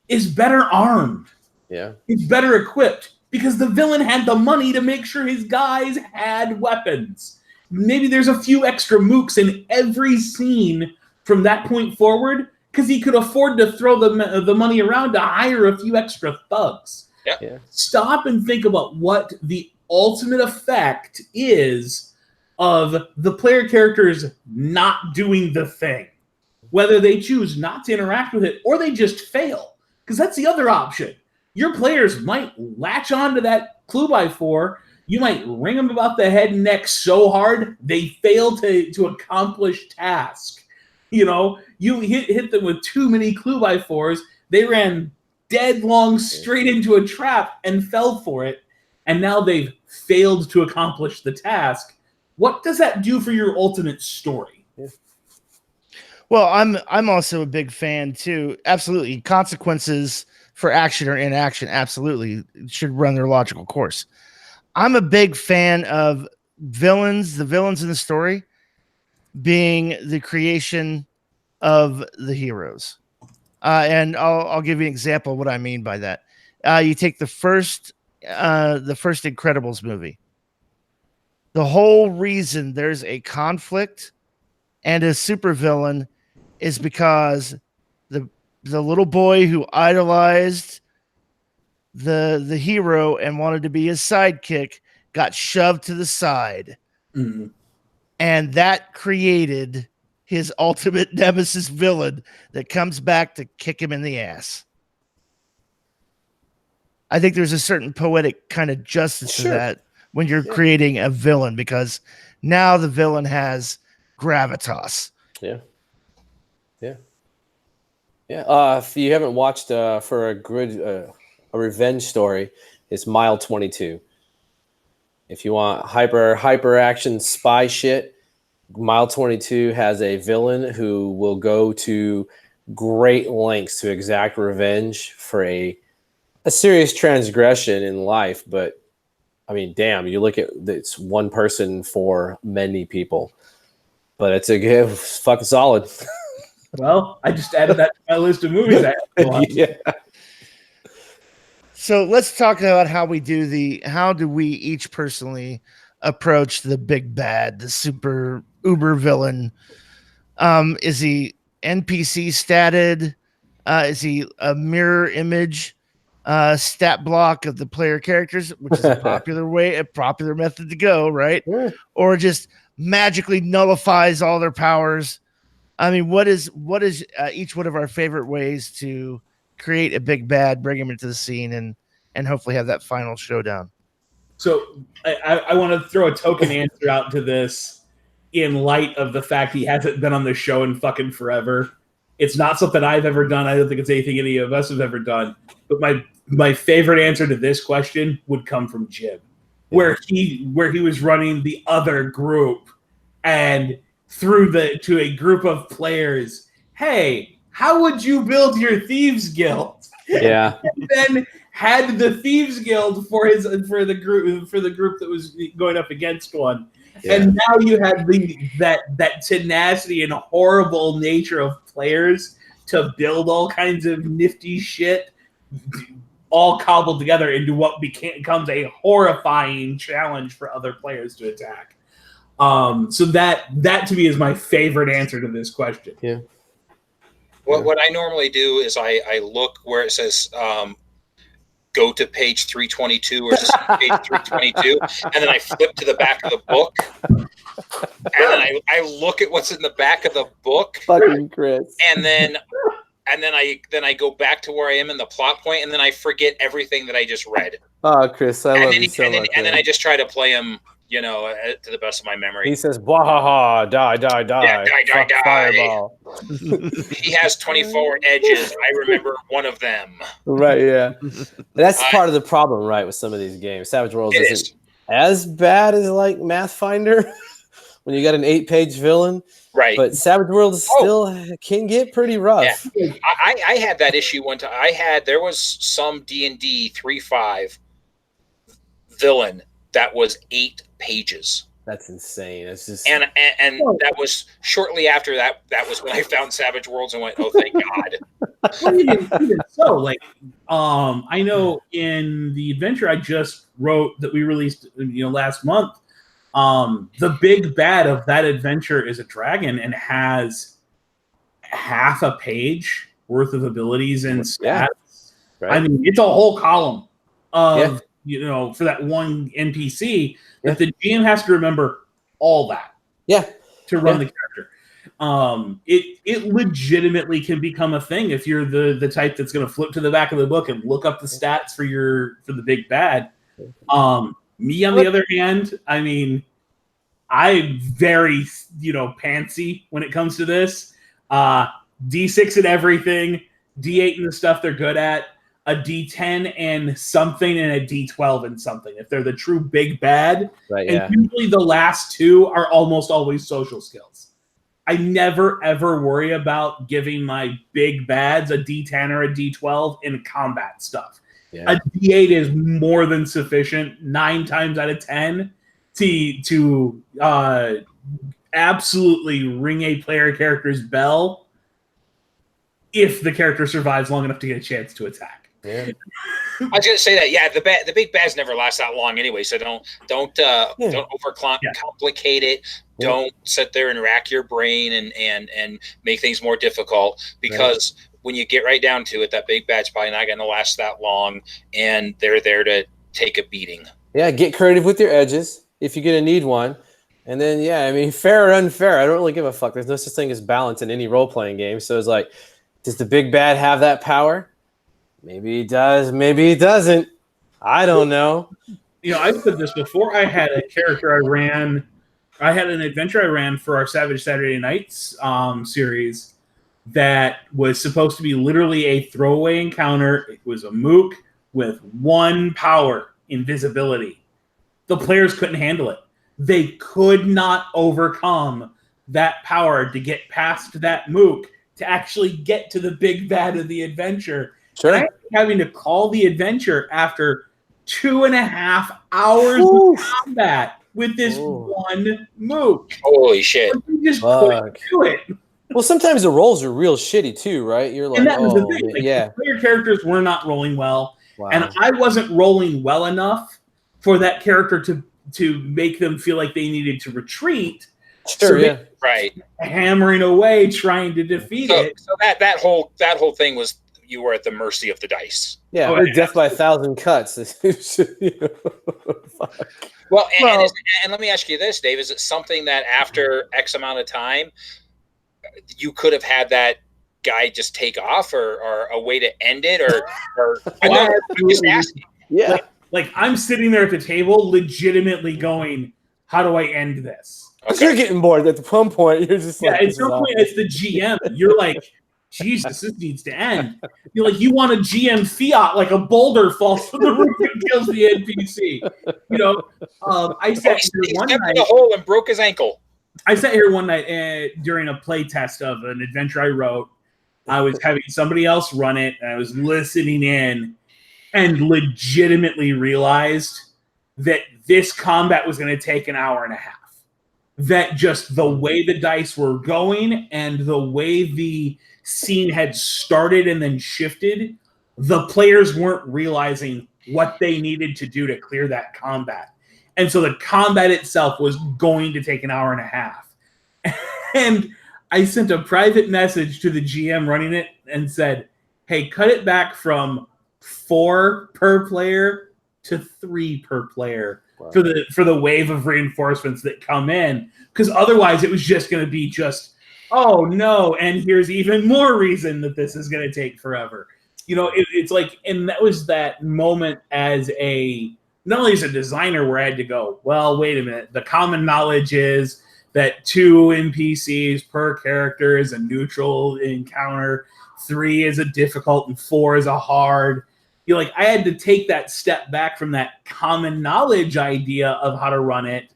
S3: is better armed.
S4: Yeah.
S3: It's better equipped because the villain had the money to make sure his guys had weapons. Maybe there's a few extra mooks in every scene from that point forward, because he could afford to throw the money around to hire a few extra thugs.
S2: Yeah.
S3: Stop and think about what the ultimate effect is of the player characters not doing the thing. Whether they choose not to interact with it or they just fail. Because that's the other option. Your players might latch onto that clue by 4. You might ring them about the head and neck so hard they fail to accomplish task. You hit them with too many clue by 4s. They ran dead long straight into a trap and fell for it. And now they've failed to accomplish the task. What does that do for your ultimate story?
S4: Yeah.
S1: Well, I'm also a big fan too. Absolutely. Consequences for action or inaction absolutely should run their logical course. I'm a big fan of villains, the villains in the story being the creation of the heroes. And I'll give you an example of what I mean by that. You take the first Incredibles movie. The whole reason there's a conflict and a supervillain is because the little boy who idolized the hero and wanted to be his sidekick got shoved to the side.
S3: Mm-hmm.
S1: And that created his ultimate nemesis villain that comes back to kick him in the ass. I think there's a certain poetic kind of justice to that when you're creating a villain, because now the villain has gravitas.
S4: Yeah. If you haven't watched for a good a revenge story, it's Mile 22. If you want hyper action spy shit, Mile 22 has a villain who will go to great lengths to exact revenge for a serious transgression in life. But I mean, damn, you look at it's one person for many people, but it's fucking solid.
S3: Well, I just added that to my list of movies.
S4: Yeah.
S1: So let's talk about how do we each personally approach the big bad, the super uber villain? Is he NPC statted? Is he a mirror image stat block of the player characters, which is a popular method to go, right?
S4: Yeah.
S1: Or just magically nullifies all their powers? I mean, what is each one of our favorite ways to create a big bad, bring him into the scene, and hopefully have that final showdown?
S3: So I want to throw a token answer out to this in light of the fact he hasn't been on the show in fucking forever. It's not something I've ever done. I don't think it's anything any of us have ever done. But my favorite answer to this question would come from Jim, where he was running the other group and through to a group of players, hey, how would you build your Thieves Guild?
S4: Yeah.
S3: And then had the Thieves Guild for the group that was going up against one. Yeah. And now you had that tenacity and horrible nature of players to build all kinds of nifty shit, all cobbled together into what becomes a horrifying challenge for other players to attack. So that to me is my favorite answer to this question.
S4: Yeah.
S2: What I normally do is I look where it says go to page 322 or page 322, and then I flip to the back of the book, and then I look at what's in the back of the book.
S4: Fucking Chris.
S2: And then I go back to where I am in the plot point, and then I forget everything that I just read.
S4: Oh, Chris, I love you so much.
S2: And then I just try to play him, to the best of my memory.
S4: He says, "Bwahaha, die, die, die,
S2: yeah, die, die,
S4: fireball."
S2: He has 24 edges. I remember one of them.
S4: Right, yeah. That's part of the problem, right, with some of these games. Savage Worlds isn't as bad as like Mathfinder when you got an 8-page villain.
S2: Right.
S4: But Savage Worlds still can get pretty rough.
S2: Yeah. I had that issue one time. There was some D&D 3.5 villain that was 8 pages.
S4: That's insane. It's just
S2: and that was shortly after that. That was when I found Savage Worlds and went, "Oh, thank God."
S3: Well, even so, like, I know in the adventure I just wrote that we released, last month. The big bad of that adventure is a dragon and has half a page worth of abilities and stats.
S4: Yeah. Right.
S3: I mean, it's a whole column of. For that one NPC that the GM has to remember all that.
S4: Yeah.
S3: To run the character. It legitimately can become a thing if you're the type that's going to flip to the back of the book and look up the stats for the big bad. Me on the other hand, I mean, I'm very pantsy when it comes to this. D6 and everything, D8 and the stuff they're good at, a D10 and something, and a D12 and something. If they're the true big bad,
S4: Right,
S3: and usually the last two are almost always social skills. I never ever worry about giving my big bads a D10 or a D12 in combat stuff. Yeah. A D8 is more than sufficient 9 times out of 10 to absolutely ring a player character's bell if the character survives long enough to get a chance to attack.
S4: Yeah.
S2: I was gonna say that. Yeah, the big bads never last that long anyway. So don't overcomplicate it. Yeah. Don't sit there and rack your brain and make things more difficult, because when you get right down to it, that big bad's probably not going to last that long, and they're there to take a beating.
S4: Yeah, get creative with your edges if you're going to need one. And then, I mean, fair or unfair, I don't really give a fuck. There's no such thing as balance in any role-playing game. So it's like, does the big bad have that power? Maybe he does. Maybe he doesn't. I don't know.
S3: I've said this before. I had a character I had an adventure I ran for our Savage Saturday Nights series that was supposed to be literally a throwaway encounter. It was a mook with 1 power, invisibility. The players couldn't handle it. They could not overcome that power to get past that mook to actually get to the big bad of the adventure. Sure. And I was having to call the adventure after 2.5 hours of combat with this one mook.
S2: Holy shit.
S3: You just couldn't do it.
S4: Well, sometimes the rolls are real shitty too, right? You're like,
S3: and that was the thing. Like, player characters were not rolling well. Wow. And I wasn't rolling well enough for that character to make them feel like they needed to retreat.
S4: Sure,
S2: so right.
S3: Hammering away, trying to defeat it.
S2: So that whole thing was, you were at the mercy of the dice.
S4: Yeah, or death by 1,000 cuts.
S2: Well, and let me ask you this, Dave. Is it something that after X amount of time, you could have had that guy just take off, or a way to end it, or I'm just asking.
S4: Yeah.
S3: Like I'm sitting there at the table legitimately going, how do I end this?
S4: Because you're getting bored at the one point. You're just like,
S3: at some point, it's the GM. You're like, Jesus, this needs to end. You're like, you want a GM fiat, like a boulder falls from the roof and kills the NPC. I sat here one night.
S2: In a hole and broke his ankle.
S3: I sat here one night during a play test of an adventure I wrote. I was having somebody else run it, and I was listening in and legitimately realized that this combat was going to take an hour and a half. That just the way the dice were going and the way the scene had started and then shifted, the players weren't realizing what they needed to do to clear that combat. And so the combat itself was going to take an hour and a half. And I sent a private message to the GM running it and said, hey, cut it back from 4 per player to 3 per player. Wow. For the wave of reinforcements that come in. Because otherwise it was just going to be oh no, and here's even more reason that this is going to take forever. It's like, and that was that moment as not only as a designer where I had to go, well, wait a minute. The common knowledge is that 2 NPCs per character is a neutral encounter, 3 is a difficult, and 4 is a hard. I had to take that step back from that common knowledge idea of how to run it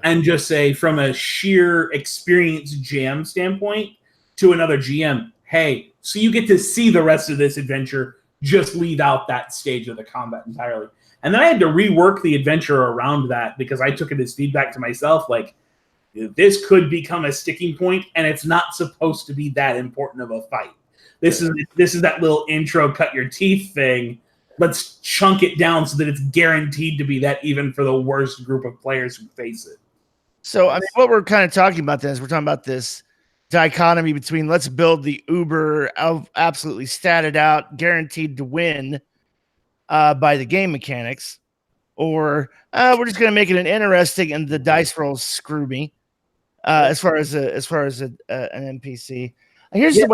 S3: and just say, from a sheer experienced GM standpoint to another GM, hey, so you get to see the rest of this adventure, just leave out that stage of the combat entirely. And then I had to rework the adventure around that because I took it as feedback to myself, like, this could become a sticking point, and it's not supposed to be that important of a fight. This is that little intro, cut your teeth thing. Let's chunk it down so that it's guaranteed to be that even for the worst group of players who face it.
S1: So, I mean, what we're kind of talking about we're talking about this dichotomy between let's build the uber absolutely statted out, guaranteed to win by the game mechanics, or we're just going to make it an interesting and the dice rolls screw me. as far as an NPC. Here's the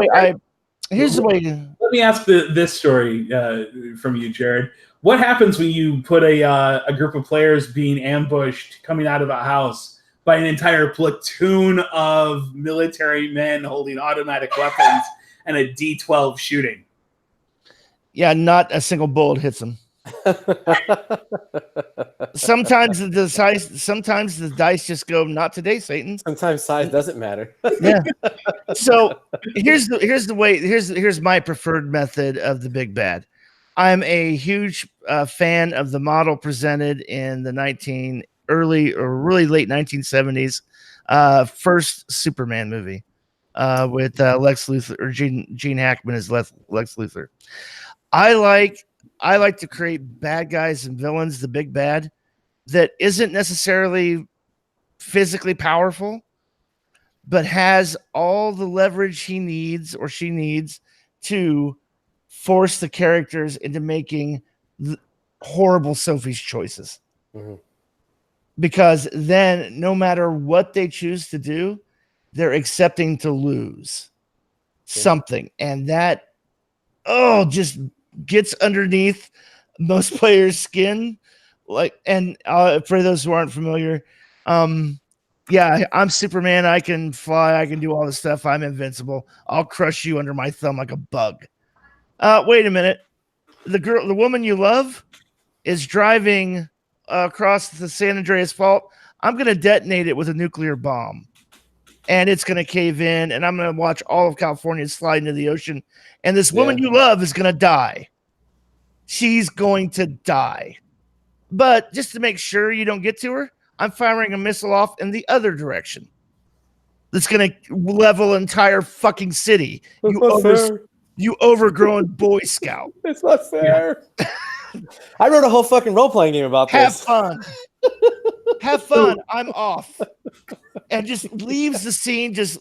S1: way
S3: Let me ask this story from you, Jared. What happens when you put a group of players being ambushed coming out of a house by an entire platoon of military men holding automatic weapons and a D12 shooting?
S1: Yeah, not a single bullet hits them. Sometimes the dice just go, not today, Satan.
S4: Sometimes size doesn't matter.
S1: Yeah. So here's my preferred method of the big bad. I'm a huge fan of the model presented in the early or really late 1970s first Superman movie with Lex Luthor, or Gene Hackman as Lex Luthor. I like to create bad guys and villains, the big bad, that isn't necessarily physically powerful, but has all the leverage he needs or she needs to force the characters into making horrible Sophie's choices. Mm-hmm. Because then no matter what they choose to do, they're accepting to lose something. And that, just gets underneath most players' skin. For those who aren't familiar, yeah, I'm Superman. I can fly. I can do all this stuff. I'm invincible. I'll crush you under my thumb like a bug. Wait a minute. The woman you love is driving across the San Andreas Fault. I'm going to detonate it with a nuclear bomb, and it's going to cave in, and I'm going to watch all of California slide into the ocean, and this woman you love is going to die. She's going to die. But just to make sure you don't get to her, I'm firing a missile off in the other direction. That's going to level an entire fucking city. You overgrown Boy Scout.
S4: It's not fair. Yeah. I wrote a whole fucking role-playing game about
S1: this. Have fun. I'm off. And just leaves the scene, just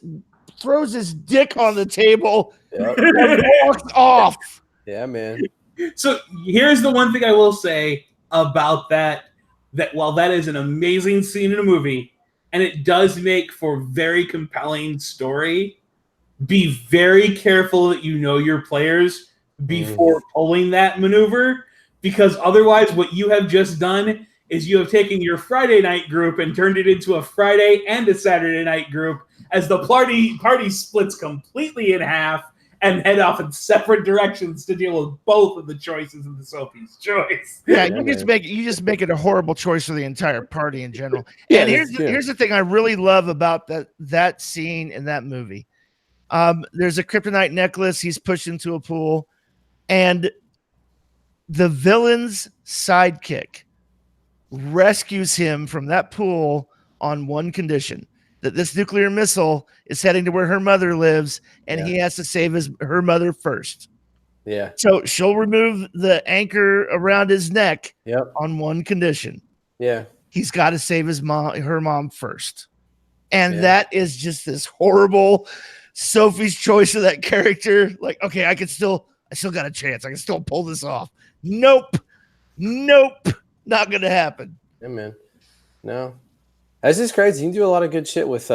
S1: throws his dick on the table and walks off.
S4: Yeah, man.
S3: So here's the one thing I will say about that while that is an amazing scene in a movie, and it does make for very compelling story, be very careful that you know your players before pulling that maneuver, because otherwise what you have just done is you have taken your Friday night group and turned it into a Friday and a Saturday night group as the party splits completely in half and head off in separate directions to deal with both of the choices of the Sophie's choice.
S1: Yeah, you just make it a horrible choice for the entire party in general. Yeah, and here's the thing I really love about that scene in that movie. There's a kryptonite necklace he's pushed into a pool, and the villain's sidekick rescues him from that pool on one condition: that this nuclear missile is heading to where her mother lives, and he has to save her mother first.
S4: Yeah.
S1: So she'll remove the anchor around his neck on one condition.
S4: Yeah.
S1: He's got to save her mom first. And that is just this horrible Sophie's choice of that character. Like, okay, I still got a chance. I can still pull this off. Nope. Not going to happen.
S4: Yeah, man. No. That's just crazy. You can do a lot of good shit with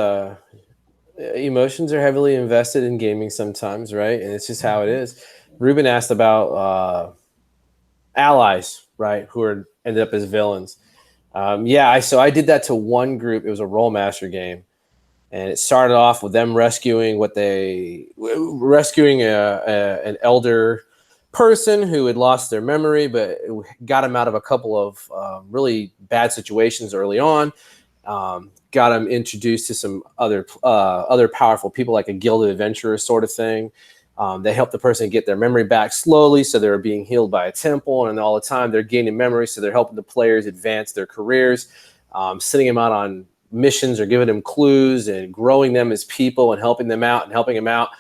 S4: emotions are heavily invested in gaming sometimes, right? And it's just how it is. Ruben asked about allies, right, who ended up as villains. So I did that to one group. It was a Rollmaster game, and it started off with them rescuing an elder person who had lost their memory, but got him out of a couple of really bad situations early on. Got him introduced to some other powerful people, like a gilded adventurer sort of thing. They helped the person get their memory back slowly, so they were being healed by a temple, and all the time they're gaining memory, so they're helping the players advance their careers, sending them out on missions or giving them clues and growing them as people and helping them out.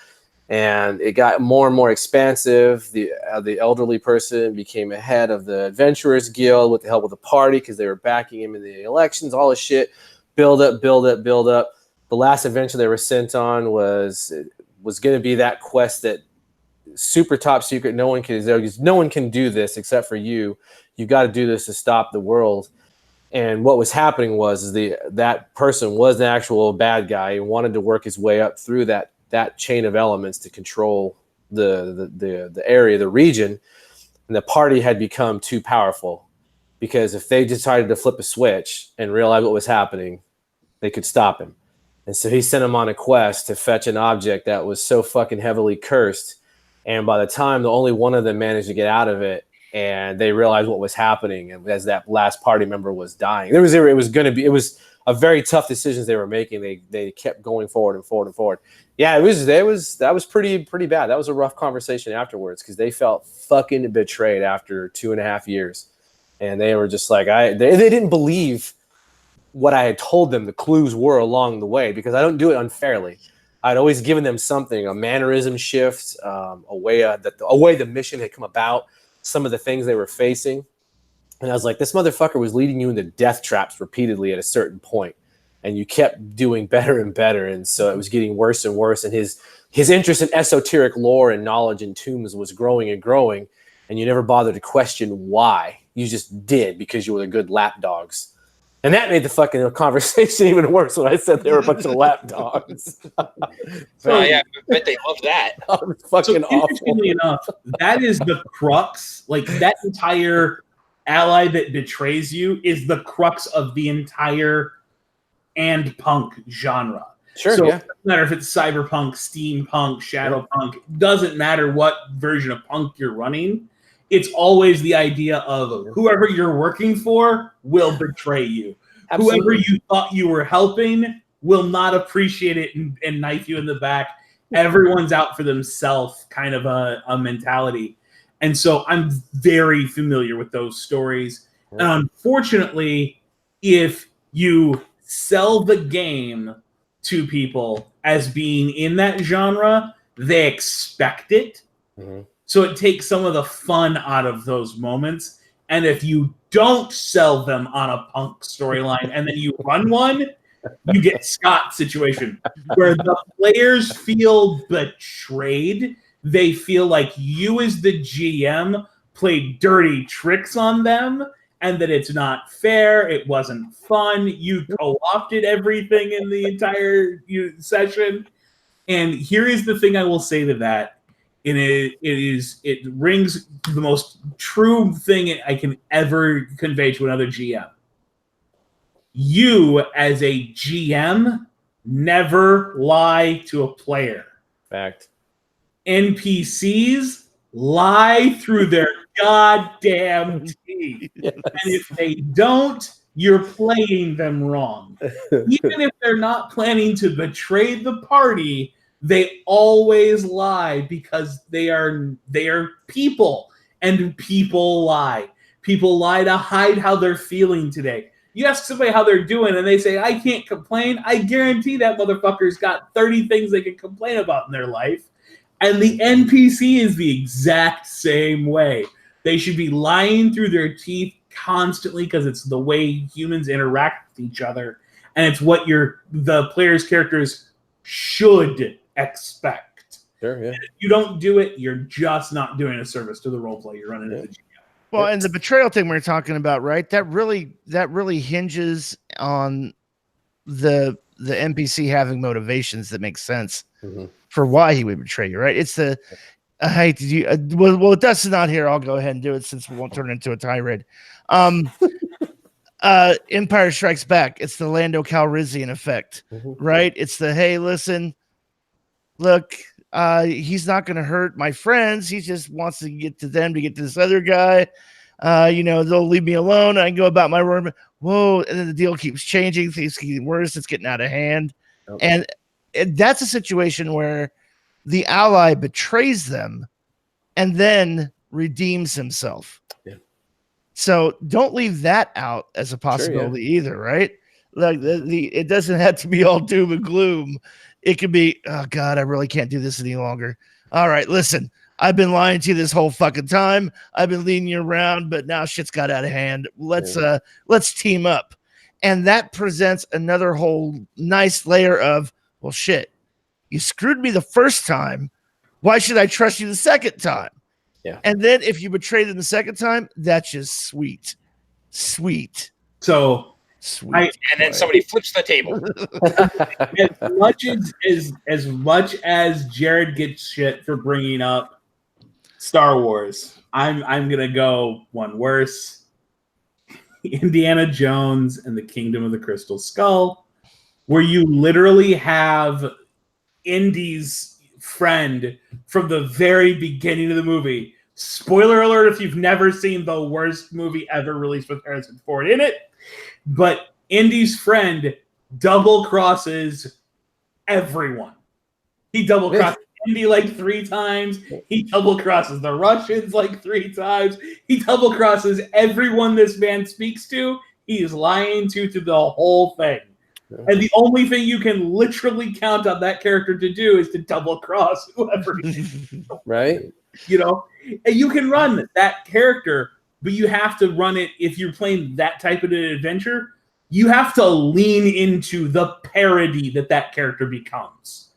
S4: And it got more and more expansive. The elderly person became a head of the Adventurers Guild with the help of the party because they were backing him in the elections, all this shit. Build up. The last adventure they were sent on was going to be that quest that super top secret. No one can do this except for you. You got to do this to stop the world. And what was happening was that person was the actual bad guy and wanted to work his way up through that chain of elements to control the area, the region. And the party had become too powerful, because if they decided to flip a switch and realize what was happening, they could stop him. And so he sent him on a quest to fetch an object that was so fucking heavily cursed. And by the time the only one of them managed to get out of it, and they realized what was happening, and as that last party member was dying, it was a very tough decisions they were making. They kept going forward and forward and forward. Yeah, that was pretty bad. That was a rough conversation afterwards, because they felt fucking betrayed after 2.5 years, and they were just like, they didn't believe what I had told them the clues were along the way, because I don't do it unfairly. I'd always given them something, a mannerism shift, a way the mission had come about, some of the things they were facing. And I was like, this motherfucker was leading you into death traps repeatedly at a certain point, and you kept doing better and better. And so it was getting worse and worse. And his interest in esoteric lore and knowledge and tombs was growing and growing. And you never bothered to question why. You just did, because you were the good lapdogs. And that made the fucking conversation even worse when I said they were a bunch of lapdogs.
S2: So yeah, I bet they love that.
S4: Fucking awful.
S3: Interestingly enough, that is the crux. Like, that entire ally that betrays you is the crux of the entire and punk genre.
S4: Sure,
S3: so
S4: yeah.
S3: It doesn't matter if it's cyberpunk, steampunk, shadowpunk. It doesn't matter what version of punk you're running. It's always the idea of whoever you're working for will betray you. Absolutely. Whoever you thought you were helping will not appreciate it and knife you in the back. Everyone's out for themselves, kind of a mentality. And so I'm very familiar with those stories. And unfortunately, if you sell the game to people as being in that genre, they expect it. Mm-hmm. So it takes some of the fun out of those moments. And if you don't sell them on a punk storyline and then you run one, you get Scott's situation, where the players feel betrayed. They feel like you as the GM played dirty tricks on them, and that it's not fair. It wasn't fun. You co-opted everything in the entire session. And here is the thing I will say to that. And it rings the most true thing I can ever convey to another GM. You, as a GM, never lie to a player.
S4: Fact.
S3: NPCs lie through their goddamn teeth. Yes. And if they don't, you're playing them wrong. Even if they're not planning to betray the party, they always lie, because they are people, and people lie. People lie to hide how they're feeling today. You ask somebody how they're doing, and they say, I can't complain. I guarantee that motherfucker's got 30 things they can complain about in their life. And the NPC is the exact same way. They should be lying through their teeth constantly, because it's the way humans interact with each other. And it's what the player's characters should expect.
S4: Sure, yeah.
S3: And if you don't do it, you're just not doing a service to the role play you're running at the GM.
S1: Well, and the betrayal thing we're talking about, right? That really hinges on the NPC having motivations that make sense for why he would betray you, right? It's the hey, did you? Well, Dustin's not here. I'll go ahead and do it since we won't turn it into a tirade. Empire Strikes Back. It's the Lando Calrissian effect, right? It's the hey, listen, look, he's not going to hurt my friends. He just wants to get to them to get to this other guy. They'll leave me alone. I can go about my work. Whoa, and then the deal keeps changing. Things keep worse. It's getting out of hand. Okay. And that's a situation where the ally betrays them and then redeems himself. Yeah. So don't leave that out as a possibility either, right? Like it doesn't have to be all doom and gloom. It could be, oh God, I really can't do this any longer. All right, listen, I've been lying to you this whole fucking time. I've been leading you around, but now shit's got out of hand. Let's team up. And that presents another whole nice layer of, well, shit, you screwed me the first time. Why should I trust you the second time? Yeah. And then if you betray them the second time, that's just sweet. Sweet.
S3: So
S1: Sweet.
S2: And then somebody flips the table.
S3: as much as Jared gets shit for bringing up Star Wars, I'm gonna go one worse. Indiana Jones and the Kingdom of the Crystal Skull, where you literally have Indy's friend from the very beginning of the movie. Spoiler alert if you've never seen the worst movie ever released with Harrison Ford in it. But Indy's friend double crosses everyone. He double crosses Indy like 3 times. He double crosses the Russians like 3 times. He double crosses everyone this man speaks to. He is lying to the whole thing. And the only thing you can literally count on that character to do is to double cross whoever he is.
S4: Right?
S3: You know, and you can run that character, but you have to run it if you're playing that type of an adventure. You have to lean into the parody that character becomes.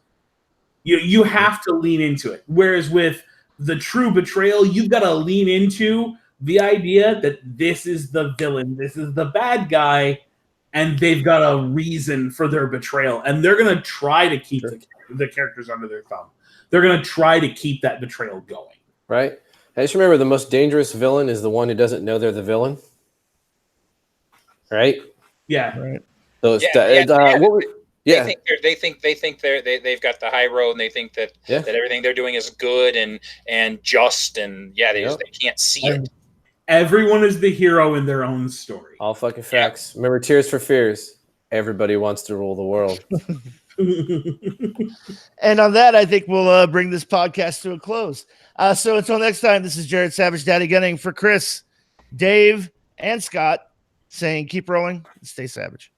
S3: You have to lean into it. Whereas with the true betrayal, you've got to lean into the idea that this is the villain, this is the bad guy, and they've got a reason for their betrayal. And they're going to try to keep the characters under their thumb. They're going to try to keep that betrayal going.
S4: Right? I just remember the most dangerous villain is the one who doesn't know they're the villain. Right?
S3: Yeah.
S1: Right.
S4: So
S2: They think they've got the high road, and they think that everything they're doing is good and just, and they can't see it.
S3: Everyone is the hero in their own story.
S4: All fucking facts. Yeah. Remember Tears for Fears. Everybody wants to rule the world.
S1: And on that, I think we'll bring this podcast to a close. So until next time, this is Jared Savage, Daddy Gunning, for Chris, Dave, and Scott, saying keep rolling and stay savage.